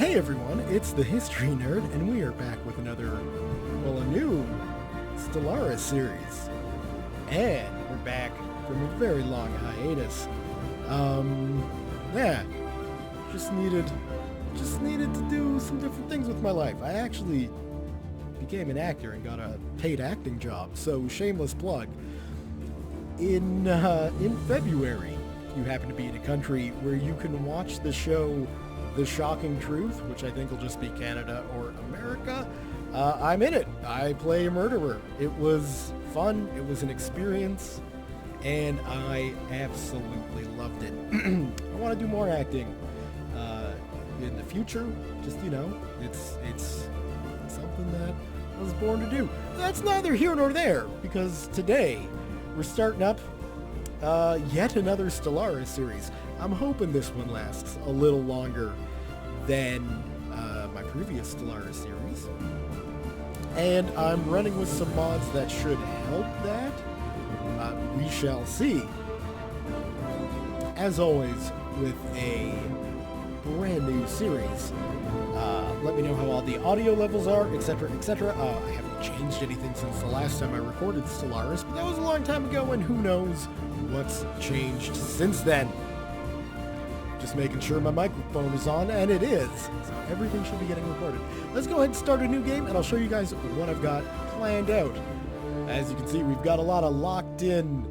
Hey everyone, it's the History Nerd, and we are back with another, well, a new Stellaris series. And we're back from a very long hiatus. Yeah, just needed to do some different things with my life. I actually became an actor and got a paid acting job, so shameless plug. In February, if you happen to be in a country where you can watch the show The Shocking Truth, which I think will just be Canada or America, I'm in it. I play a murderer. It was fun. It was an experience, and I absolutely loved it. I want to do more acting in the future. Just, it's something that I was born to do. That's neither here nor there, because today we're starting up yet another Stellaris series. I'm hoping this one lasts a little longer than my previous Stellaris series. And I'm running with some mods that should help that. We shall see. As always, with a brand new series, let me know how all the audio levels are, etc., etc. I haven't changed anything since the last time I recorded Stellaris, but that was a long time ago, and who knows what's changed since then. Just making sure my microphone is on, and it is. So everything should be getting recorded. Let's go ahead and start a new game, and I'll show you guys what I've got planned out. As you can see, we've got a lot of locked-in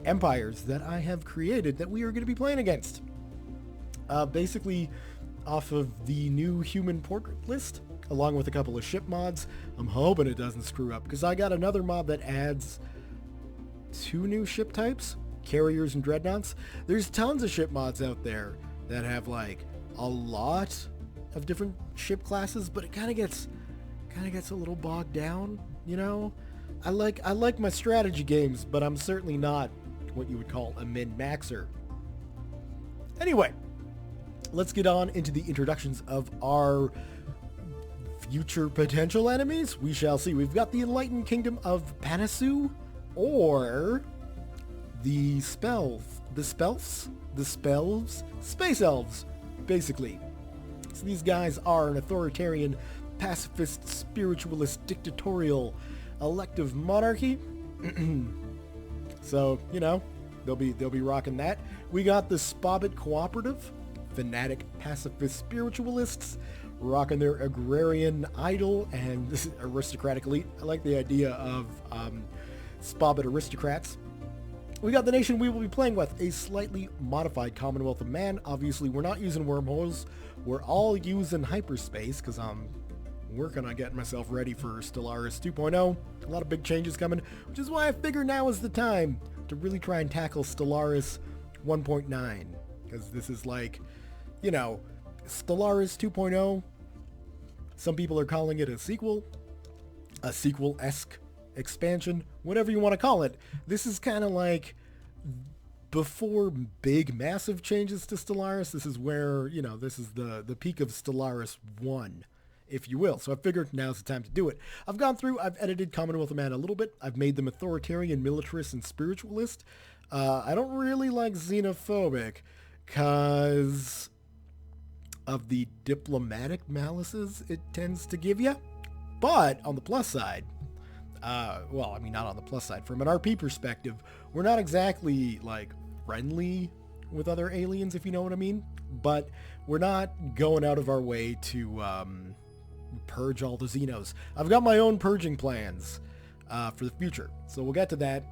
empires that I have created that we are going to be playing against. Basically, off of the new human portrait list, along with a couple of ship mods. I'm hoping it doesn't screw up, because I got another mod that adds 2 new ship types, carriers and dreadnoughts. There's tons of ship mods out there that have like a lot of different ship classes, but it kind of gets a little bogged down, you know. I like my strategy games, but I'm certainly not what you would call a min-maxer. Anyway, let's get on into the introductions of our future potential enemies. We shall see. We've got the Enlightened Kingdom of Panasu, or the Space Elves, basically. So these guys are an authoritarian, pacifist, spiritualist, dictatorial, elective monarchy. So, they'll be rocking that. We got the Spobbit Cooperative, fanatic, pacifist spiritualists, rocking their agrarian idol and aristocratic elite. I like the idea of Spobbit aristocrats. We got the nation we will be playing with, a slightly modified Commonwealth of Man. Obviously, we're not using wormholes. We're all using hyperspace, because I'm working on getting myself ready for Stellaris 2.0. A lot of big changes coming, which is why I figure now is the time to really try and tackle Stellaris 1.9. Because this is like, Stellaris 2.0. Some people are calling it a sequel-esque expansion, whatever you want to call it. This is kind of like before big massive changes to Stellaris. This is where, this is the peak of Stellaris 1, if you will. So I figured now's the time to do it. I've edited Commonwealth of Man a little bit. I've made them authoritarian, militarist, and spiritualist. I don't really like xenophobic because of the diplomatic malices it tends to give you. But on the plus side, not on the plus side. From an RP perspective, we're not exactly, friendly with other aliens, if you know what I mean. But we're not going out of our way to purge all the Xenos. I've got my own purging plans for the future, so we'll get to that.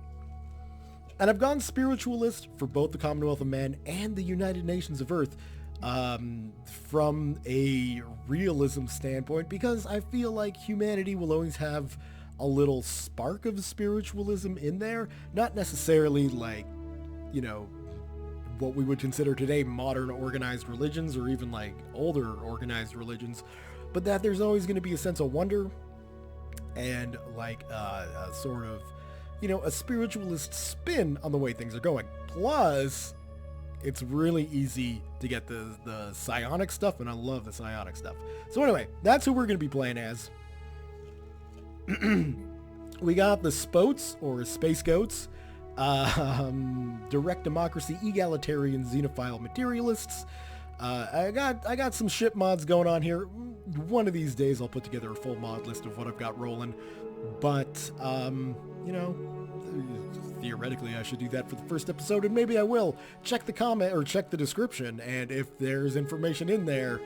And I've gone spiritualist for both the Commonwealth of Man and the United Nations of Earth from a realism standpoint, because I feel like humanity will always have a little spark of spiritualism in there. Not necessarily what we would consider today modern organized religions, or even older organized religions, but that there's always going to be a sense of wonder and a sort of, a spiritualist spin on the way things are going. Plus, it's really easy to get the psionic stuff, and I love the psionic stuff. So anyway, that's who we're going to be playing as. We got the Spoats, or Space Goats, direct democracy, egalitarian, xenophile materialists, I got some ship mods going on here. One of these days I'll put together a full mod list of what I've got rolling. But, you know, theoretically I should do that for the first episode, and maybe I will. Check the comment or check the description, and if there's information in there,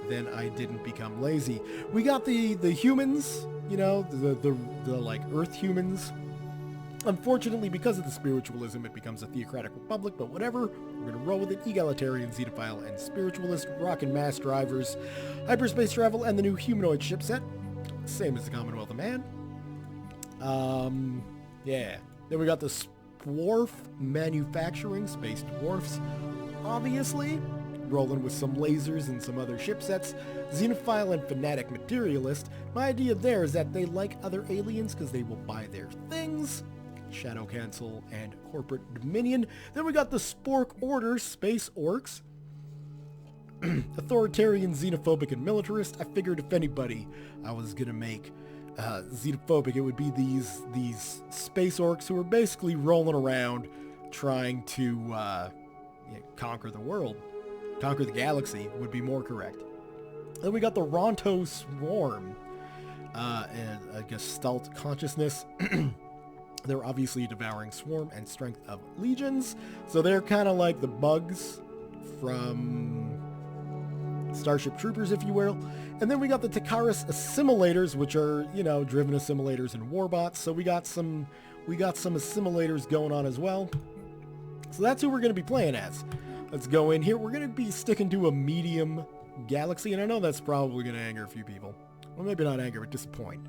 then I didn't become lazy. We got the humans, you know, the like Earth humans. Unfortunately, because of the spiritualism, it becomes a theocratic republic, but whatever. We're going to roll with it. Egalitarian, xenophile, and spiritualist, rock and mass drivers, hyperspace travel, and the new humanoid ship set. Same as the Commonwealth of Man. Yeah. Then we got the Dwarf manufacturing, space dwarfs, obviously. Rolling with some lasers and some other ship sets. Xenophile and fanatic materialist. My idea there is that they like other aliens because they will buy their things. Shadow Cancel and Corporate Dominion. Then we got the Spork Order, Space Orcs. Authoritarian, xenophobic, and militarist. I figured if anybody I was gonna make xenophobic, it would be these space orcs who are basically rolling around trying to conquer the world. Conquer the galaxy would be more correct. Then we got the Ronto Swarm. And a Gestalt consciousness. They're obviously a devouring swarm and strength of legions. So they're kind of like the bugs from Starship Troopers, if you will. And then we got the Takaris assimilators, which are, you know, driven assimilators and warbots. So we got some assimilators going on as well. So that's who we're going to be playing as. Let's go in here. We're going to be sticking to a medium galaxy, and I know that's probably going to anger a few people. Well, maybe not anger, but disappoint.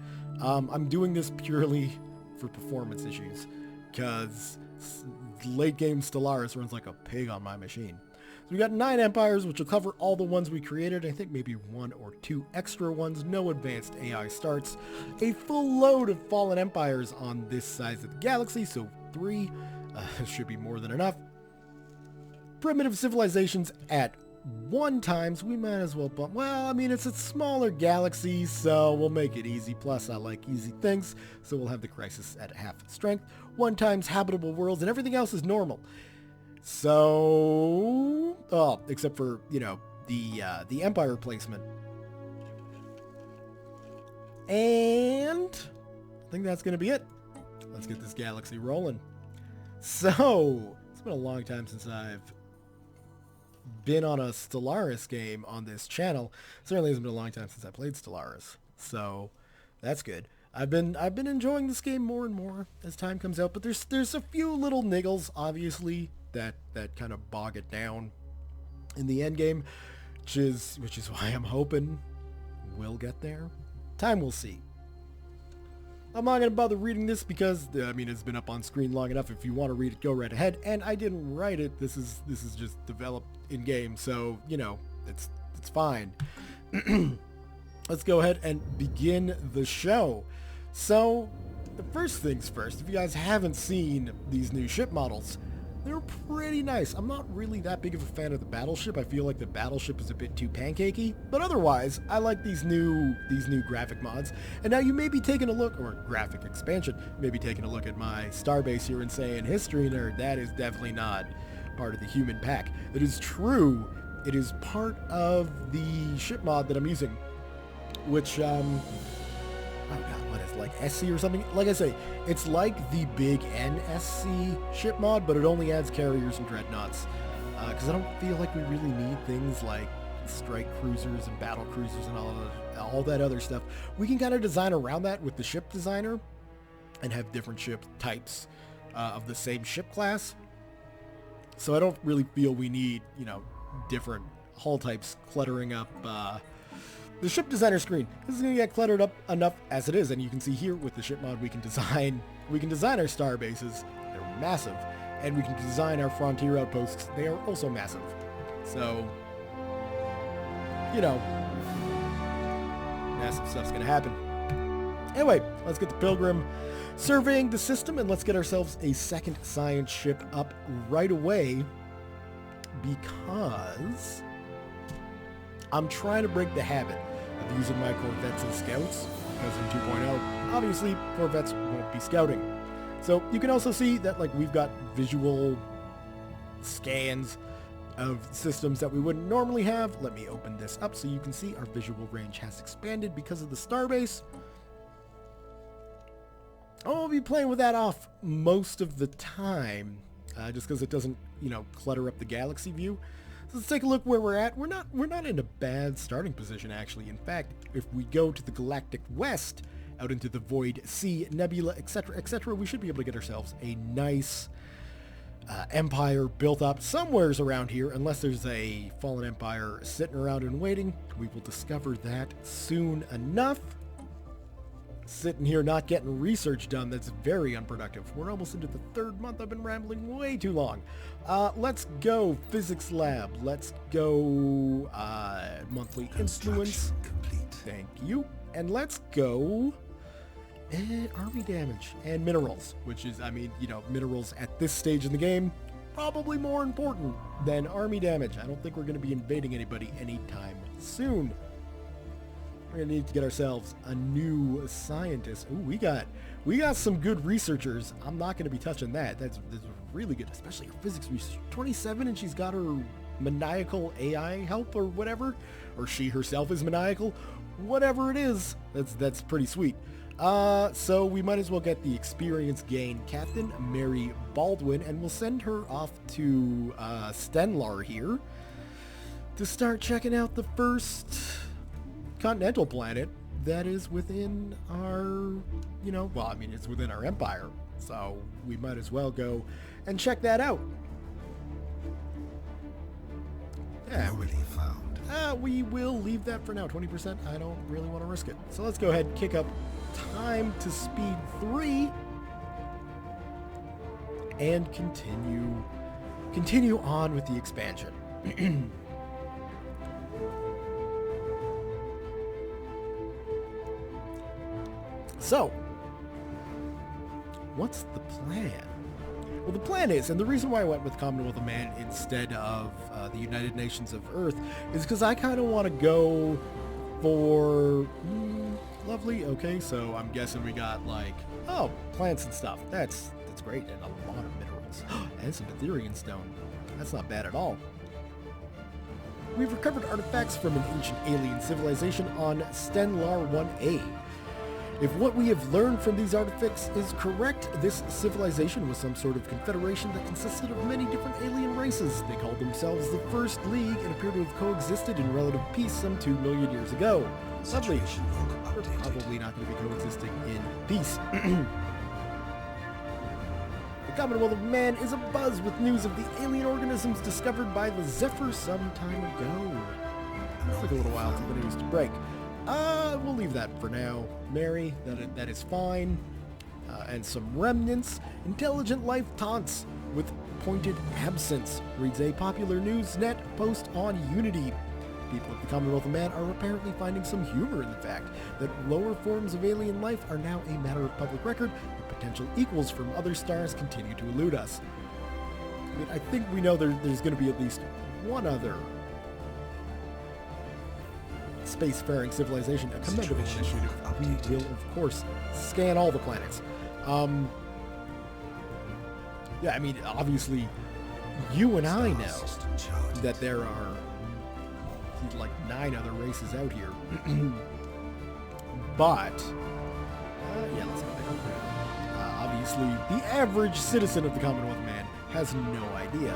I'm doing this purely for performance issues, because late game Stellaris runs like a pig on my machine. So we got 9 empires, which will cover all the ones we created. I think maybe 1 or 2 extra ones. No advanced AI starts. A full load of fallen empires on this size of the galaxy, so 3 should be more than enough. Primitive civilizations at 1 times. We might as well bump. Well, I mean, it's a smaller galaxy, so we'll make it easy. Plus, I like easy things, so we'll have the crisis at half strength. 1 times habitable worlds, and everything else is normal. So, except for, you know, the empire placement. And I think that's gonna be it. Let's get this galaxy rolling. So, it's been a long time since I've been on a Stellaris game on this channel. Certainly hasn't been a long time since I played Stellaris, so that's good. I've been enjoying this game more and more as time comes out, but there's a few little niggles, obviously, that kind of bog it down in the end game, which is why I'm hoping we'll get there. Time will see. I'm not going to bother reading this because, I mean, it's been up on screen long enough. If you want to read it, go right ahead. And I didn't write it. This is just developed in-game, so, you know, it's fine. Let's go ahead and begin the show. So, the first things first, if you guys haven't seen these new ship models, they're pretty nice. I'm not really that big of a fan of the battleship. I feel like the battleship is a bit too pancakey, but otherwise, I like these new graphic mods. And now you may be taking a look, or graphic expansion, maybe taking a look at my starbase here and saying, history nerd, that is definitely not part of the human pack. It is true. It is part of the ship mod that I'm using, which, oh god, what is it, like SC or something? Like I say, it's like the big NSC ship mod, but it only adds carriers and dreadnoughts. Because I don't feel like we really need things like strike cruisers and battle cruisers and all that other stuff. We can kind of design around that with the ship designer and have different ship types of the same ship class. So I don't really feel we need, you know, different hull types cluttering up the ship designer screen. This is going to get cluttered up enough as it is, and you can see here with the ship mod we can design our star bases. They're massive, and we can design our frontier outposts. They are also massive. So, you know, massive stuff's going to happen. Anyway, let's get the Pilgrim surveying the system, and let's get ourselves a second science ship up right away, because I'm trying to break the habit of using my Corvettes as scouts, because in 2.0, obviously, Corvettes won't be scouting. So you can also see that, like, we've got visual scans of systems that we wouldn't normally have. Let me open this up so you can see our visual range has expanded because of the starbase. I'll be playing with that off most of the time, just because it doesn't, clutter up the galaxy view. So let's take a look where we're at. We're not in a bad starting position, actually. In fact, if we go to the galactic west, out into the void sea, nebula, etc., we should be able to get ourselves a nice empire built up somewheres around here, unless there's a fallen empire sitting around and waiting. We will discover that soon enough. Sitting here not getting research done, that's very unproductive. We're almost into the 3rd month. I've been rambling way too long. Let's go physics lab. Let's go monthly influence. Thank you. And let's go army damage and minerals, which is, minerals at this stage in the game, probably more important than army damage. I don't think we're going to be invading anybody anytime soon. We're going to need to get ourselves a new scientist. Ooh, we got some good researchers. I'm not going to be touching that. That's really good, especially her physics research. 27, and she's got her maniacal AI help or whatever, or she herself is maniacal. Whatever it is, that's pretty sweet. So we might as well get the experience gain Captain Mary Baldwin, and we'll send her off to Stenlar here to start checking out the first continental planet that is within our, it's within our empire. So we might as well go and check that out. Yeah, we will leave that for now. 20%. I don't really want to risk it. So let's go ahead and kick up time to speed 3 and continue on with the expansion. So, what's the plan? Well, the plan is, and the reason why I went with Commonwealth of Man instead of the United Nations of Earth is because I kind of want to go for... lovely. Okay, so I'm guessing we got plants and stuff. That's great, and a lot of minerals. And some Ethereum stone. That's not bad at all. We've recovered artifacts from an ancient alien civilization on Stenlar 1A. If what we have learned from these artifacts is correct, this civilization was some sort of confederation that consisted of many different alien races. They called themselves the First League and appear to have coexisted in relative peace some 2 million years ago. Lovely. We're probably not going to be coexisting in peace. The Commonwealth of Man is abuzz with news of the alien organisms discovered by the Zephyr some time ago. It took a little while for the news to break. We'll leave that for now. Mary, that is fine. And some remnants. Intelligent life taunts with pointed absence, reads a popular Newsnet post on Unity. People of the Commonwealth of Man are apparently finding some humor in the fact that lower forms of alien life are now a matter of public record, and potential equals from other stars continue to elude us. I think we know there's going to be at least one other spacefaring civilization, a commendable initiative. We will, of course, scan all the planets. Obviously, you and I know that there are 9 other races out here. But, let's go back. Obviously, the average citizen of the Commonwealth of Man has no idea.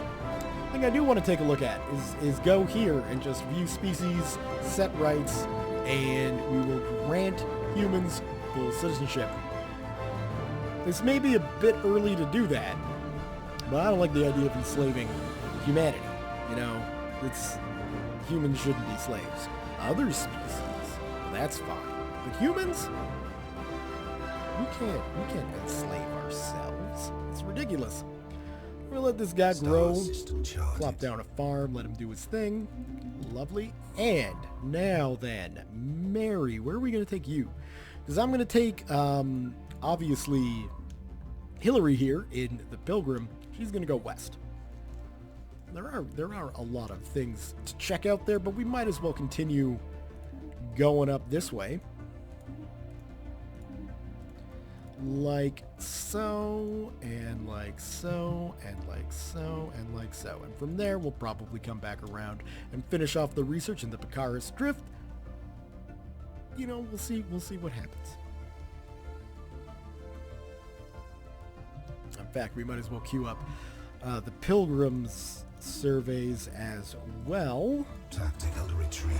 The thing I do want to take a look at is go here and just view species, set rights, and we will grant humans full citizenship. This may be a bit early to do that, but I don't like the idea of enslaving humanity. Humans shouldn't be slaves. Other species, that's fine. But humans, we can't enslave ourselves. It's ridiculous. We'll let this guy grow, plop down a farm, let him do his thing. Lovely. And now then, Mary, where are we going to take you? Because I'm going to take, obviously, Hillary here in the Pilgrim. She's going to go west. There are a lot of things to check out there, but we might as well continue going up this way. like so, and like so, and like so, and like so. And from there, we'll probably come back around and finish off the research in the Picard's Drift. You know, we'll see what happens. In fact, we might as well queue up the Pilgrims surveys as well. Tactical retreat.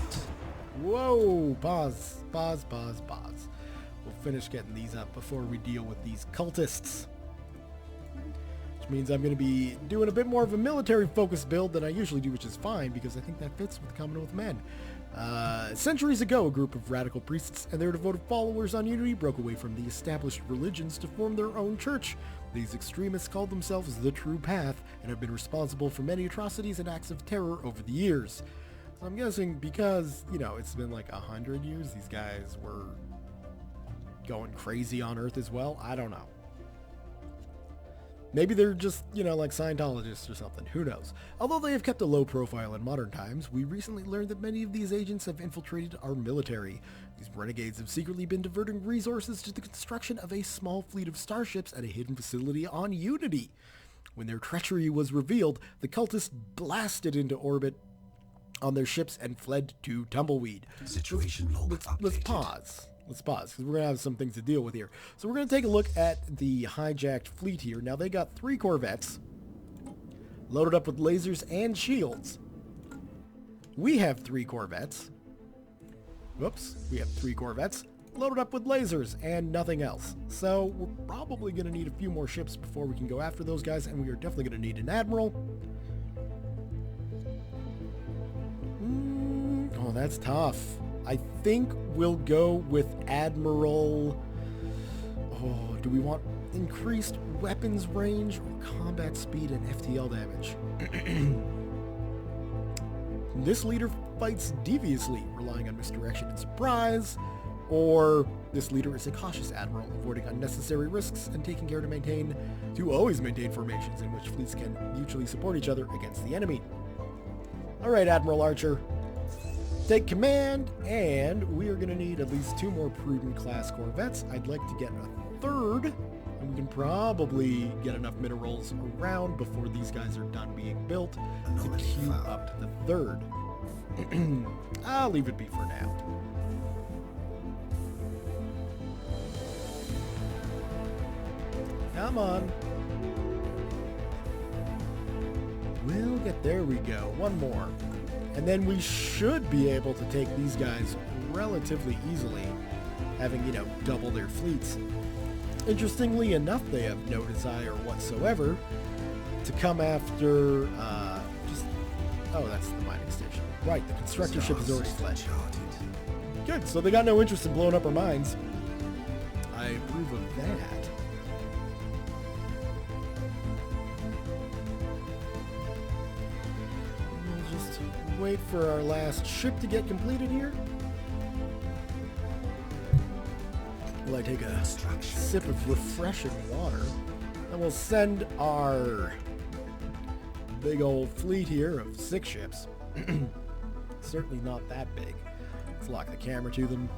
Whoa, pause. We'll finish getting these up before we deal with these cultists. Which means I'm going to be doing a bit more of a military-focused build than I usually do, which is fine, because I think that fits with Commonwealth men. Centuries ago, a group of radical priests and their devoted followers on Unity broke away from the established religions to form their own church. These extremists called themselves the True Path and have been responsible for many atrocities and acts of terror over the years. So I'm guessing because, you know, it's been like 100 years, these guys were going crazy on Earth as well. I don't know. Maybe they're just, you know, like Scientologists or something. Who knows? Although they have kept a low profile in modern times, we recently learned that many of these agents have infiltrated our military. These renegades have secretly been diverting resources to the construction of a small fleet of starships at a hidden facility on Unity. When their treachery was revealed, the cultists blasted into orbit on their ships and fled to Tumbleweed. Situation log updated. Let's pause, because we're going to have some things to deal with here. So we're going to take a look at the hijacked fleet here. Now, they got 3 corvettes, loaded up with lasers and shields. We have 3 corvettes. Whoops, we have 3 corvettes, loaded up with lasers and nothing else. So we're probably going to need a few more ships before we can go after those guys, and we are definitely going to need an admiral. Oh, that's tough. I think we'll go with Admiral... Oh, do we want increased weapons range or combat speed and FTL damage? This leader fights deviously, relying on misdirection and surprise, or this leader is a cautious admiral, avoiding unnecessary risks and taking care to always maintain formations in which fleets can mutually support each other against the enemy. Alright, Admiral Archer. Take command, and we are going to need at least 2 more Prudent-class corvettes. I'd like to get a 3rd, and we can probably get enough minerals around before these guys are done being built to queue up the 3rd. I'll leave it be for now. Come on. We'll get, there we go, 1 more. And then we should be able to take these guys relatively easily, having, you know, double their fleets. Interestingly enough, they have no desire whatsoever to come after, oh, that's the mining station. Right, the constructor ship is already fled. Good, so they got no interest in blowing up our mines. I approve of that. Wait for our last ship to get completed here. Will I take a sip of refreshing water? And we'll send our big old fleet here of 6 ships. Certainly not that big. Let's lock the camera to them.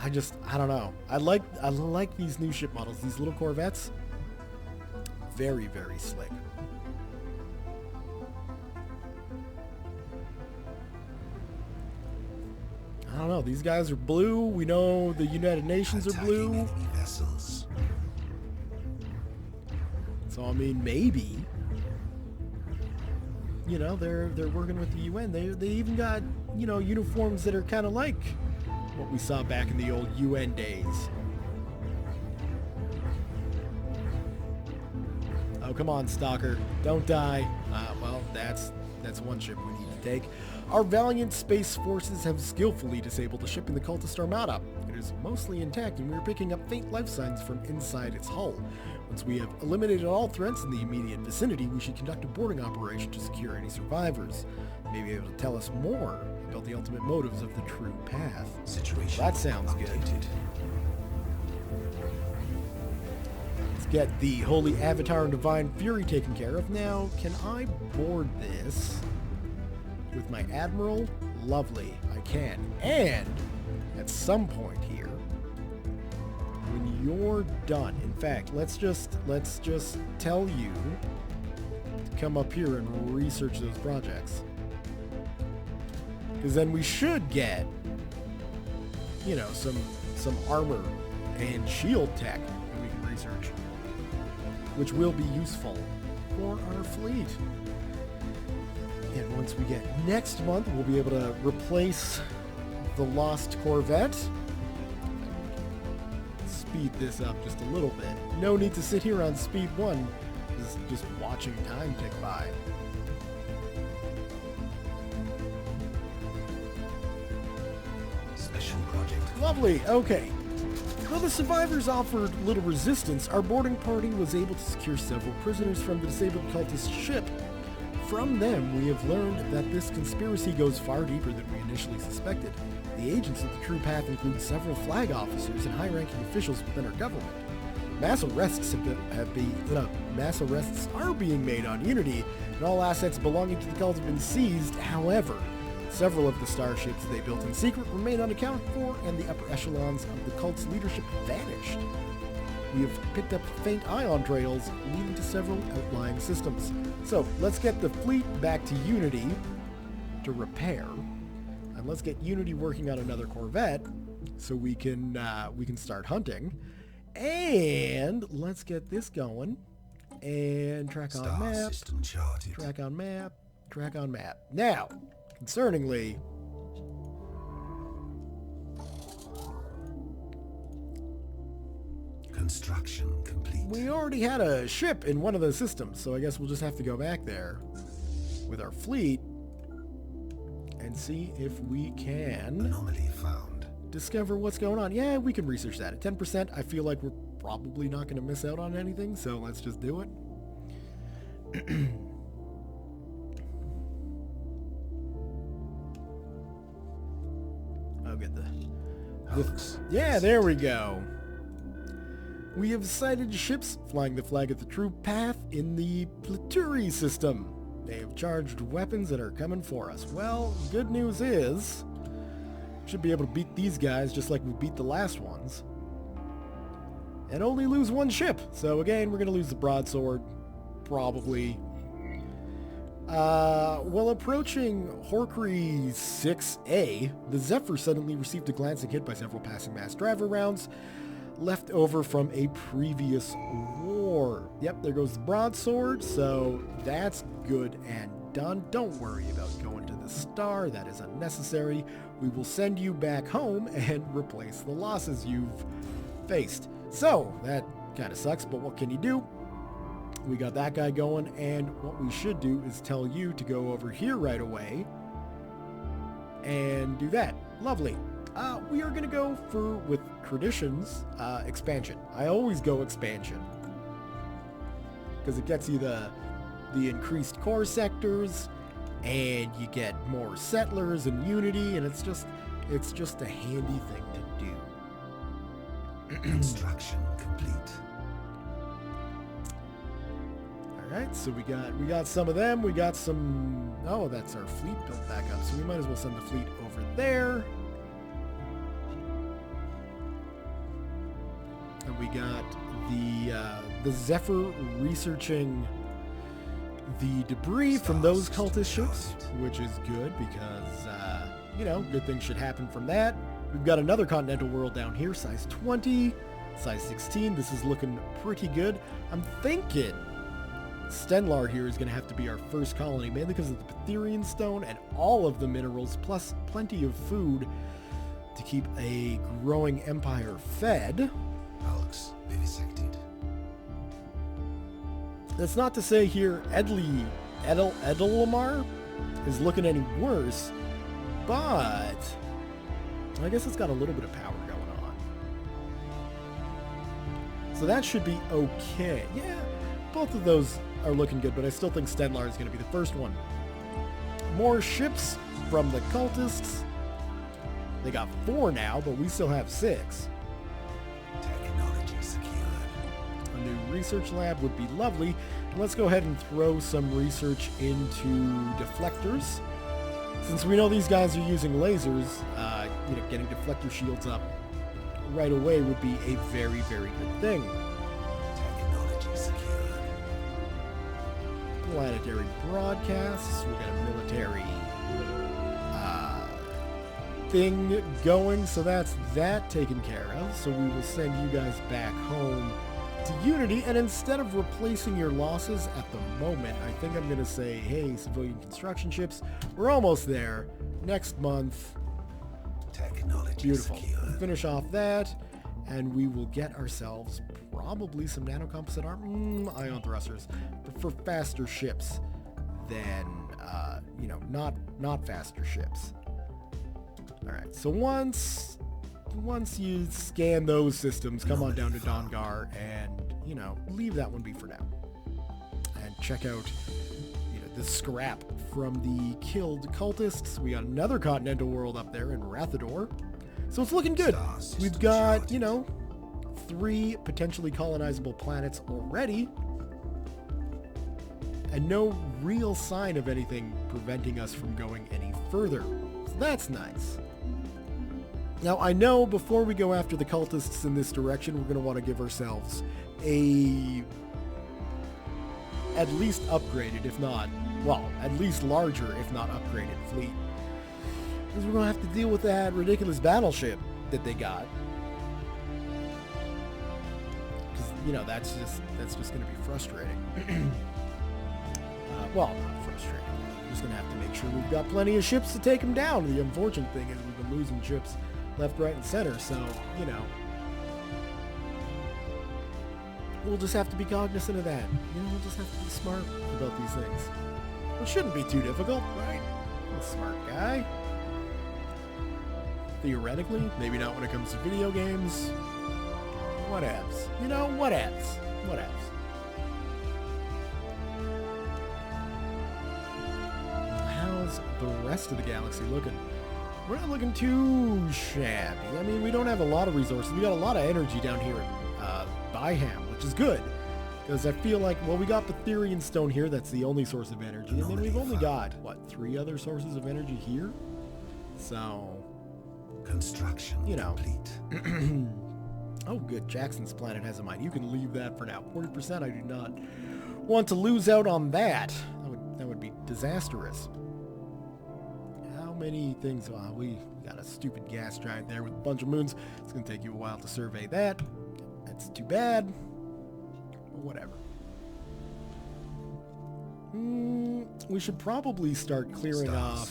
I don't know. I like these new ship models. These little corvettes. Very, very slick. I don't know, these guys are blue. We know the United Nations are blue. So I mean, maybe, you know, they're working with the UN. They even got, you know, uniforms that are kind of like what we saw back in the old UN days. Oh, come on, Stalker, don't die. Well, that's 1 ship we need to take. Our valiant space forces have skillfully disabled the ship in the cultist armada. It is mostly intact, and we are picking up faint life signs from inside its hull. Once we have eliminated all threats in the immediate vicinity, we should conduct a boarding operation to secure any survivors. You may be able to tell us more about the ultimate motives of the True Path. Situation that sounds good. Let's get the Holy Avatar and Divine Fury taken care of. Now, can I board this with my Admiral? Lovely, I can. And at some point here, when you're done. In fact, let's just tell you to come up here and research those projects. Because then we should get, you know, some armor and shield tech that we can research, which will be useful for our fleet. And once we get next month, we'll be able to replace the lost Corvette. Speed this up just a little bit. No need to sit here on speed 1, just watching time tick by. Special project. Lovely, okay. Though the survivors offered little resistance, our boarding party was able to secure several prisoners from the disabled cultist ship. From them, we have learned that this conspiracy goes far deeper than we initially suspected. The agents of the True Path include several flag officers and high-ranking officials within our government. Mass arrests are being made on Unity, and all assets belonging to the cult have been seized. However, several of the starships they built in secret remain unaccounted for, and the upper echelons of the cult's leadership vanished. We have picked up faint ion trails leading to several outlying systems. So let's get the fleet back to Unity to repair, and let's get Unity working on another Corvette so we can start hunting. And let's get this going and track on map, System charted. track on map, track on map. Now, concerningly, Construction complete. we already had a ship in one of those systems, so I guess we'll just have to go back there with our fleet and see if we can Anomaly found. discover what's going on. Yeah, we can research that. At 10%, I feel like we're probably not going to miss out on anything, so let's just do it. I'll get the... Hoax. Yeah, there we go. We have sighted ships flying the flag of the True Path in the Platuri system. They have charged weapons and are coming for us. Well, good news is, should be able to beat these guys just like we beat the last ones. And only lose one ship. So again, we're going to lose the broadsword, probably. While approaching Horkery 6A, the Zephyr suddenly received a glancing hit by several passing mass driver rounds left over from a previous war. Yep, there goes the broadsword, so that's good and done. Don't worry about going to the star, that is unnecessary. We will send you back home and replace the losses you've faced. So, that kind of sucks, but what can you do? We got that guy going, and what we should do is tell you to go over here right away and do that. Lovely. We are going to go with traditions, expansion. I always go expansion because it gets you the increased core sectors, and you get more settlers and unity, and it's just a handy thing to do. Construction complete. All right, so we got some of them. We got some. Oh, that's our fleet built back up, so we might as well send the fleet over there. And we got the Zephyr researching the debris from those cultist ships, which is good because, good things should happen from that. We've got another continental world down here, size 20, size 16. This is looking pretty good. I'm thinking Stenlar here is going to have to be our first colony, mainly because of the Pytherian stone and all of the minerals, plus plenty of food to keep a growing empire fed. Alex vivisected. That's not to say here Edelamar is looking any worse, but I guess it's got a little bit of power going on. So that should be okay. Yeah, both of those are looking good, but I still think Stenlar is going to be the first one. More ships from the cultists. They got 4 now, but we still have 6. Technology secured. A new research lab would be lovely. And let's go ahead and throw some research into deflectors. Since we know these guys are using lasers, getting deflector shields up right away would be a very, very good thing. Technology secured. Planetary broadcasts. We got a military thing going, so that's that taken care of. So we will send you guys back home to Unity, and instead of replacing your losses at the moment, I think I'm going to say, hey, civilian construction ships, we're almost there. Next month. Technology Beautiful. secured. Finish off that, and we will get ourselves probably some nanocomposite armor, ion thrusters, but for faster ships than, not faster ships. All right, so once you scan those systems, come on down to Dongar and, leave that one be for now. And check out, the scrap from the killed cultists. We got another continental world up there in Rathador. So it's looking good. We've got, 3 potentially colonizable planets already. And no real sign of anything preventing us from going any further. So that's nice. Now, I know before we go after the cultists in this direction, we're going to want to give ourselves a at least upgraded, if not, at least larger, if not upgraded fleet. Because we're going to have to deal with that ridiculous battleship that they got. Because, that's just going to be frustrating. Not frustrating. We're just going to have to make sure we've got plenty of ships to take them down. The unfortunate thing is we've been losing ships left, right, and center, so, we'll just have to be cognizant of that. We'll just have to be smart about these things. It shouldn't be too difficult, right? I'm a smart guy. Theoretically, maybe not when it comes to video games. Whatevs. Whatevs. Whatevs. How's the rest of the galaxy looking? We're not looking too shabby. I mean, we don't have a lot of resources. We got a lot of energy down here at Byham, which is good. Because I feel like, we got Betherian stone here. That's the only source of energy. And then we've only got, 3 other sources of energy here? So, Construction complete. Oh, good. Jackson's planet has a mine. You can leave that for now. 40%. I do not want to lose out on that. That would be disastrous. How many things? We got a stupid gas giant there with a bunch of moons. It's going to take you a while to survey that. That's too bad. But whatever. We should probably start clearing off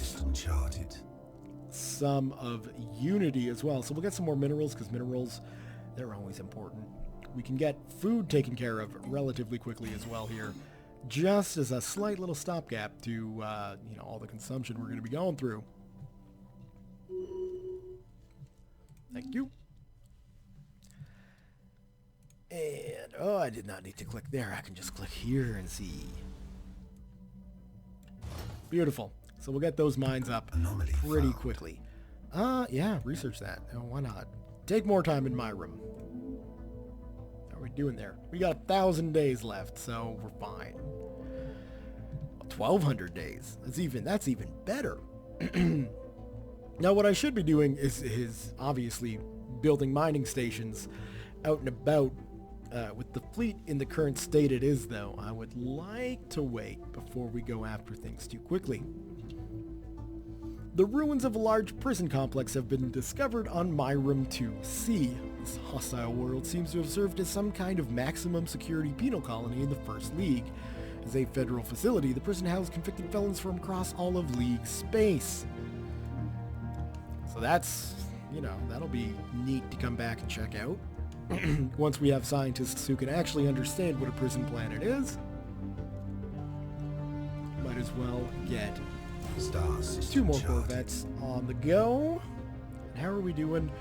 some of Unity as well. So we'll get some more minerals, because minerals, they're always important. We can get food taken care of relatively quickly as well here, just as a slight little stopgap to all the consumption we're going to be going through. Thank you. And I did not need to click there. I can just click here and see. Beautiful. So we'll get those mines up pretty quickly. Yeah, research that. Why not? Take more time in my room. How are we doing there? We got 1,000 days left, so we're fine. 1,200 days. That's even better. Now, what I should be doing is obviously building mining stations out and about. With the fleet in the current state it is, though, I would like to wait before we go after things too quickly. The ruins of a large prison complex have been discovered on Myrum 2C. This hostile world seems to have served as some kind of maximum security penal colony in the First League. As a federal facility, the prison housed convicted felons from across all of League space. So that's, that'll be neat to come back and check out. Once we have scientists who can actually understand what a prison planet is. Might as well get 2 more Corvettes on the go. And how are we doing?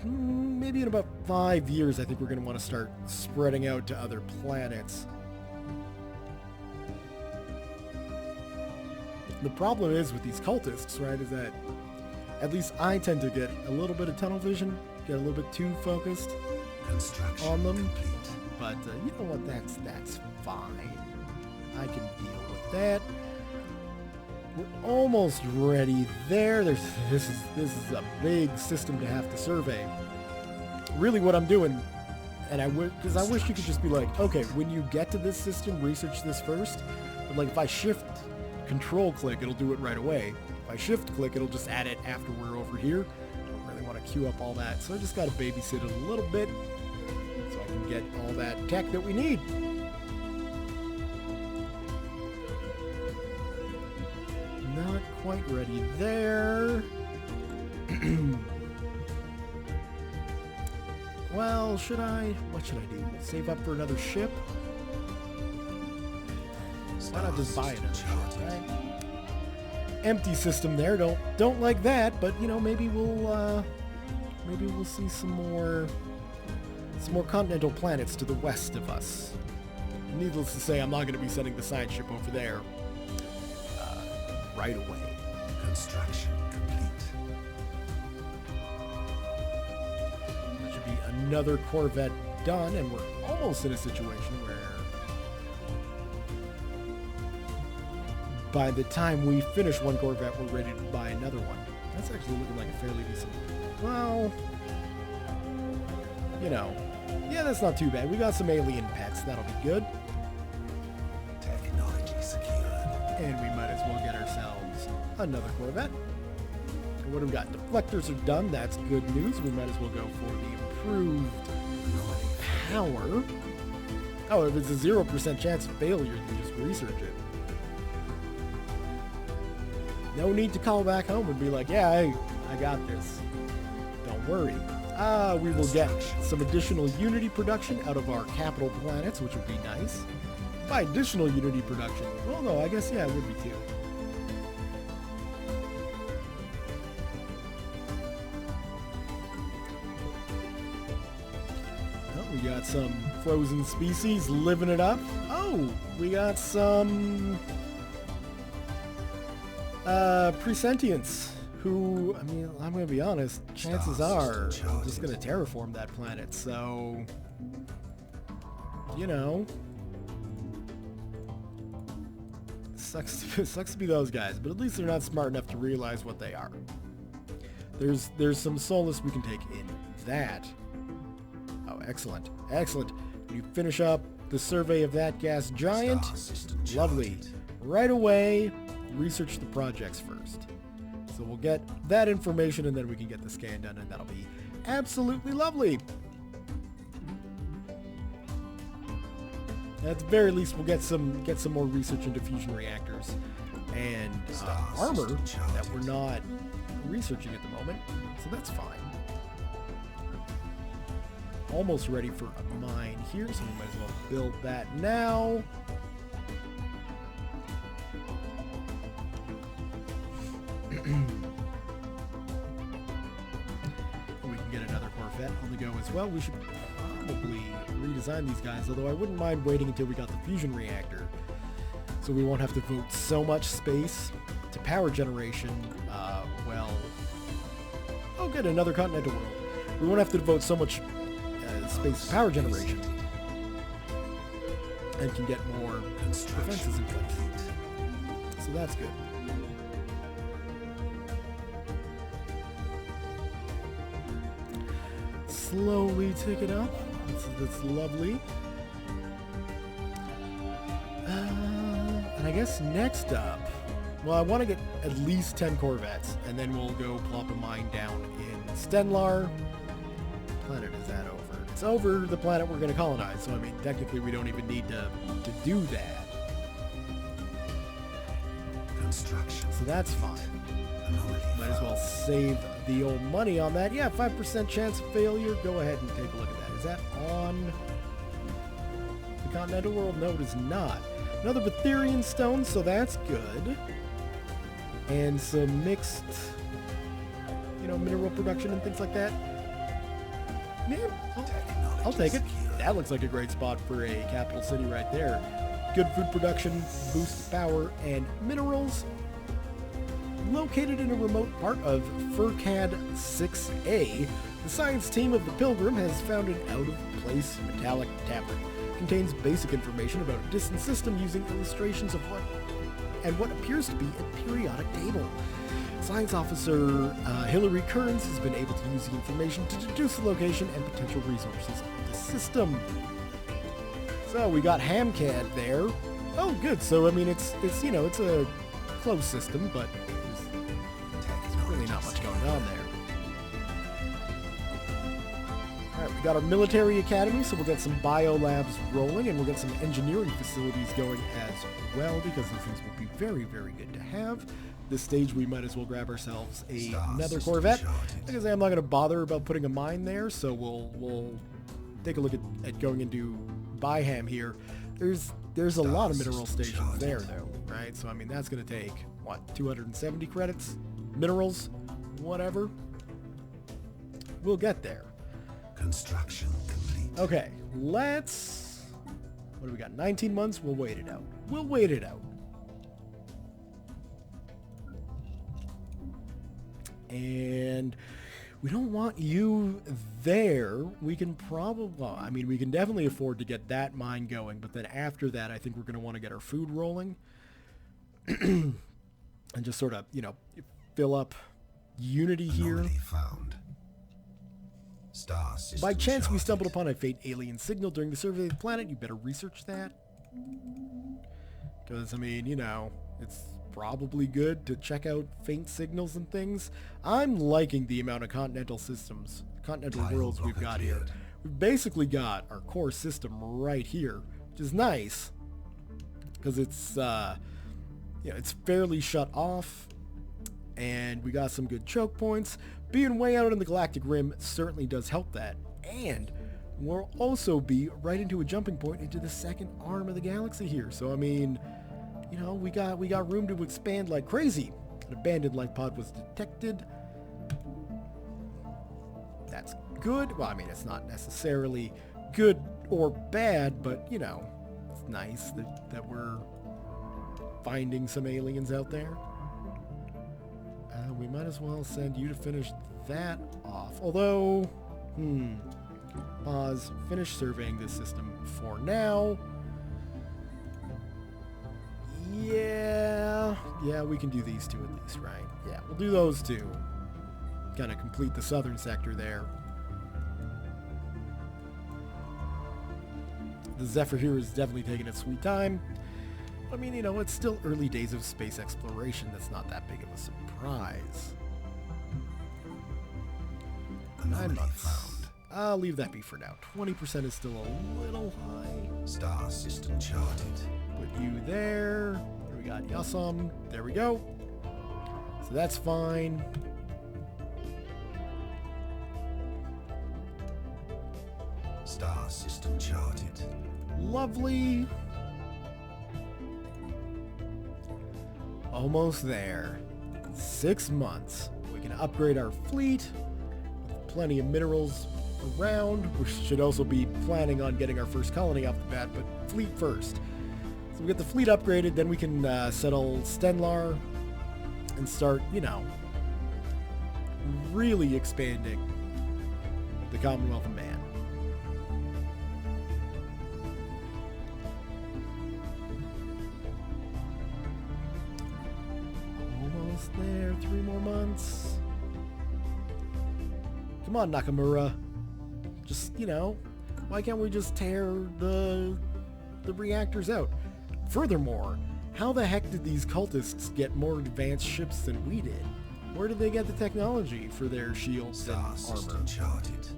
Maybe in about 5 years, I think we're going to want to start spreading out to other planets. The problem is with these cultists, right, is that at least I tend to get a little bit of tunnel vision, get a little bit too focused on them. But you know what? That's fine. I can deal with that. We're almost ready there. This is a big system to have to survey. really what I'm doing, and I wish you could just be like, okay, when you get to this system, research this first. But like if I shift control click, it'll do it right away. If I shift click, it'll just add it after we're over here. I don't really want to queue up all that, so I just got to babysit it a little bit so I can get all that tech that we need. Not quite ready there. Well, what should I do? Save up for another ship? Why not just buy another ship, right? Empty system there. Don't like that, but you know, maybe we'll see some more continental planets to the west of us. Needless to say, I'm not going to be sending the science ship over there right away. Construction complete. There should be another Corvette done, and we're almost in a situation where by the time we finish one Corvette, we're ready to buy another one. That's actually looking like a fairly decent... Well, you know, yeah, that's not too bad. We got some alien pets. That'll be good. Technology secured. And we might as well get ourselves another Corvette. And what do we got? Deflectors are done. That's good news. We might as well go for the improved power. Oh, if it's a 0% chance of failure, then just research it. No need to call back home and be like, yeah, hey, I got this. Don't worry. We will get some additional Unity production out of our capital planets, which would be nice. By additional Unity production, well, no, I guess, yeah, it would be too. Oh, we got some frozen species living it up. Oh, we got some presentients who, I mean, I'm going to be honest, chances are I'm just going to terraform that planet, so, you know, sucks to be those guys, but at least they're not smart enough to realize what they are. There's some solace we can take in that. Oh, excellent. Excellent. When you finish up the survey of that gas giant, lovely. Right away, research the projects first. So we'll get that information and then we can get the scan done, and that'll be absolutely lovely. At the very least, we'll get some more research into fusion reactors and armor that we're not researching at the moment, so that's fine. Almost ready for a mine here, so we might as well build that now. We can get another Corvette on the go as well. We should probably redesign these guys, although I wouldn't mind waiting until we got the fusion reactor, so we won't have to devote so much space to power generation. Oh good, another continental world. We won't have to devote so much space to power generation, and can get more defenses in place. So that's good. Slowly tick it up. That's lovely. And I guess next up, well, I want to get at least 10 Corvettes, and then we'll go plop a mine down in Stenlar. What planet is that over? It's over the planet we're going to colonize, so I mean, technically we don't even need to do that. Construction. So that's fine. Might as well save the old money on that. Yeah, 5% chance of failure. Go ahead and take a look at that. Is that on the continental world? No, it is not. Another Betherian stone, so that's good. And some mixed, you know, mineral production and things like that. Yeah, I'll take it. That looks like a great spot for a capital city right there. Good food production, boost power, and minerals. Located in a remote part of Furcad 6A, the science team of the Pilgrim has found an out-of-place metallic tablet. It contains basic information about a distant system using illustrations of what appears to be a periodic table. Science Officer Hillary Kearns has been able to use the information to deduce the location and potential resources of the system. So we got Hamcad there. Oh, good. So I mean, it's a closed system, but there's really not much going on there. All right, we got our military academy, so we'll get some biolabs rolling, and we'll get some engineering facilities going as well, because these things will be very, very good to have. This stage, we might as well grab ourselves another Corvette. Like I say, I'm not going to bother about putting a mine there, so we'll take a look at going into Byham here. There's a lot of mineral stations there, though, right? So I mean, that's going to take what, 270 credits, minerals, whatever. We'll get there. Construction complete. Okay, what do we got? 19 months? We'll wait it out. We'll wait it out. And we don't want you there. We can probably, well, I mean, we can definitely afford to get that mine going, but then after that, I think we're going to want to get our food rolling and just sort of, fill up Unity here. Anomaly found. Star system By chance, we charted. stumbled upon a faint alien signal during the survey of the planet. You better research that. Because, I mean, it's probably good to check out faint signals and things. I'm liking the amount of continental worlds we've got here. We've basically got our core system right here, which is nice. Because it's, it's fairly shut off. And we got some good choke points. Being way out in the galactic rim certainly does help that. And we'll also be right into a jumping point into the second arm of the galaxy here. So, I mean, we got room to expand like crazy. An abandoned life pod was detected. That's good. Well, I mean, it's not necessarily good or bad, but, it's nice that we're finding some aliens out there. We might as well send you to finish that off. Although, pause, finish surveying this system for now. Yeah, we can do these two at least, right? Yeah, we'll do those two. Kind of complete the southern sector there. The Zephyr here is definitely taking its sweet time. I mean, it's still early days of space exploration. That's not that big of a surprise. Anomaly found. I'll leave that be for now. 20% is still a little high. Star system charted. Put you there. There we got Yassam. There we go. So that's fine. Star system charted. Lovely. Almost there. 6 months. We can upgrade our fleet with plenty of minerals around. We should also be planning on getting our first colony off the bat, but fleet first. So we get the fleet upgraded, then we can settle Stenlar and start, really expanding the Commonwealth of Man. There, 3 more months. Come on, Nakamura. Just, why can't we just tear the reactors out? Furthermore, how the heck did these cultists get more advanced ships than we did? Where did they get the technology for their shields and armor? Charted.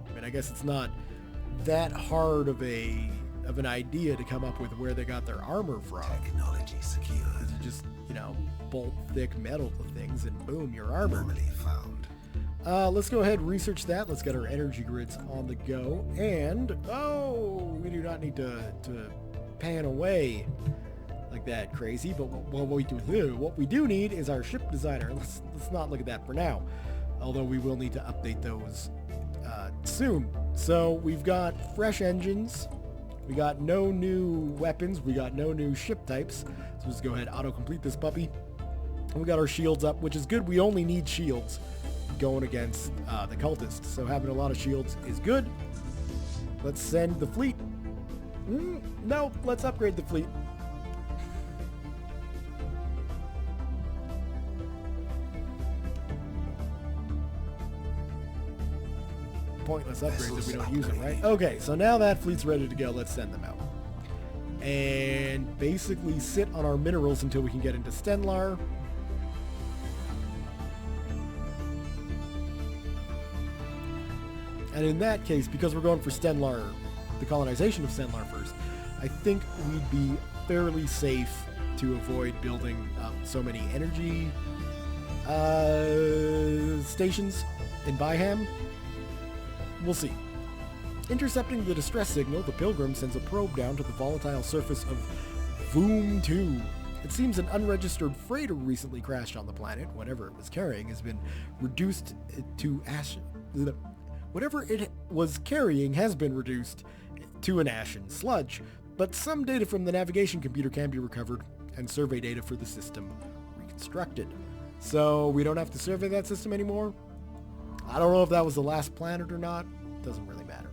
I mean, I guess it's not that hard of an idea to come up with where they got their armor from. Technology secured. You just, bolt thick metal to things and boom, you're armored. Anomaly found. Let's go ahead and research that. Let's get our energy grids on the go. And, we do not need to pan away like that crazy, but what we do need is our ship designer. Let's not look at that for now, although we will need to update those soon. So we've got fresh engines. We got no new weapons. We got no new ship types. So let's go ahead and auto-complete this puppy. And we got our shields up, which is good. We only need shields going against the cultists. So having a lot of shields is good. Let's send the fleet. No, let's upgrade the fleet. pointless upgrades if we don't use it, right? Okay, so now that fleet's ready to go. Let's send them out. And basically sit on our minerals until we can get into Stenlar. And in that case, because we're going for Stenlar, the colonization of Stenlar first, I think we'd be fairly safe to avoid building so many energy stations in Byham. We'll see. Intercepting the distress signal, the Pilgrim sends a probe down to the volatile surface of Voom 2. It seems an unregistered freighter recently crashed on the planet. Whatever it was carrying has been reduced to ash. Whatever it was carrying has been reduced to an ashen sludge, but some data from the navigation computer can be recovered and survey data for the system reconstructed. So we don't have to survey that system anymore. I don't know if that was the last planet or not. Doesn't really matter.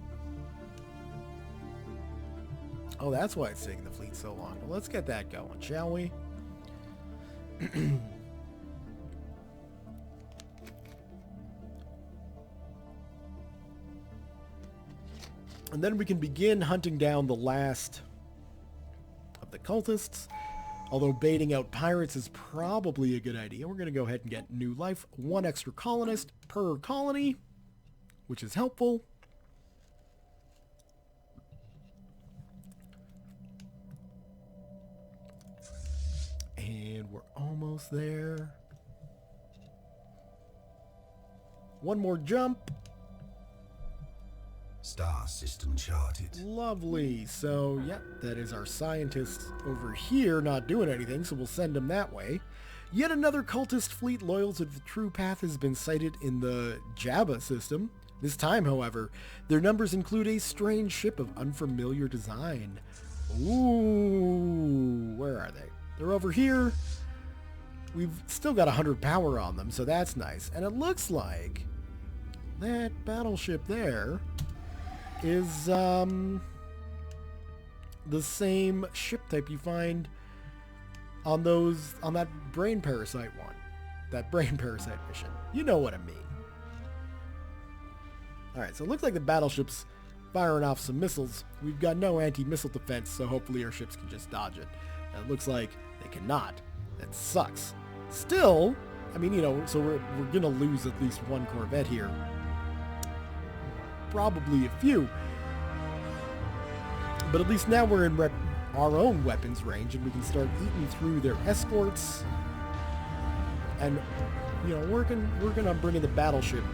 Oh, that's why it's taking the fleet so long. Well, let's get that going, shall we? And then we can begin hunting down the last of the cultists. Although baiting out pirates is probably a good idea. We're going to go ahead and get new life. 1 extra colonist per colony, which is helpful. And we're almost there. One more jump. Star system charted. Lovely. So, yeah, that is our scientists over here not doing anything, so we'll send them that way. Yet another cultist fleet loyal to the true path has been sighted in the Jabba system. This time, however, their numbers include a strange ship of unfamiliar design. Ooh, where are they? They're over here. We've still got 100 power on them, so that's nice. And it looks like that battleship there is the same ship type you find on that brain parasite one. That brain parasite mission. You know what I mean. Alright, so it looks like the battleship's firing off some missiles. We've got no anti-missile defense, so hopefully our ships can just dodge it. And it looks like they cannot. That sucks. Still, I mean, you know, so we're gonna lose at least one Corvette here. Probably a few. But at least now we're in our own weapons range and we can start eating through their escorts. And, you know, working on bringing the battleship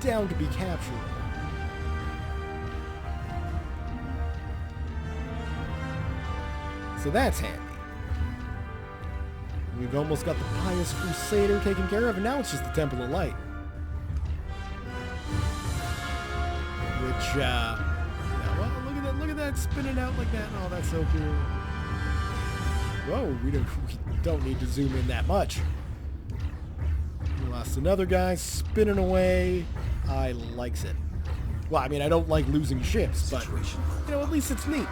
down to be captured. So that's handy. We've almost got the Pious Crusader taken care of, and now it's just the Temple of Light. Which, yeah, well, look at that spinning out like that. Oh, that's so cool. Whoa, we don't need to zoom in that much. We lost another guy spinning away. I likes it. Well, I mean, I don't like losing ships, but, you know, at least it's neat.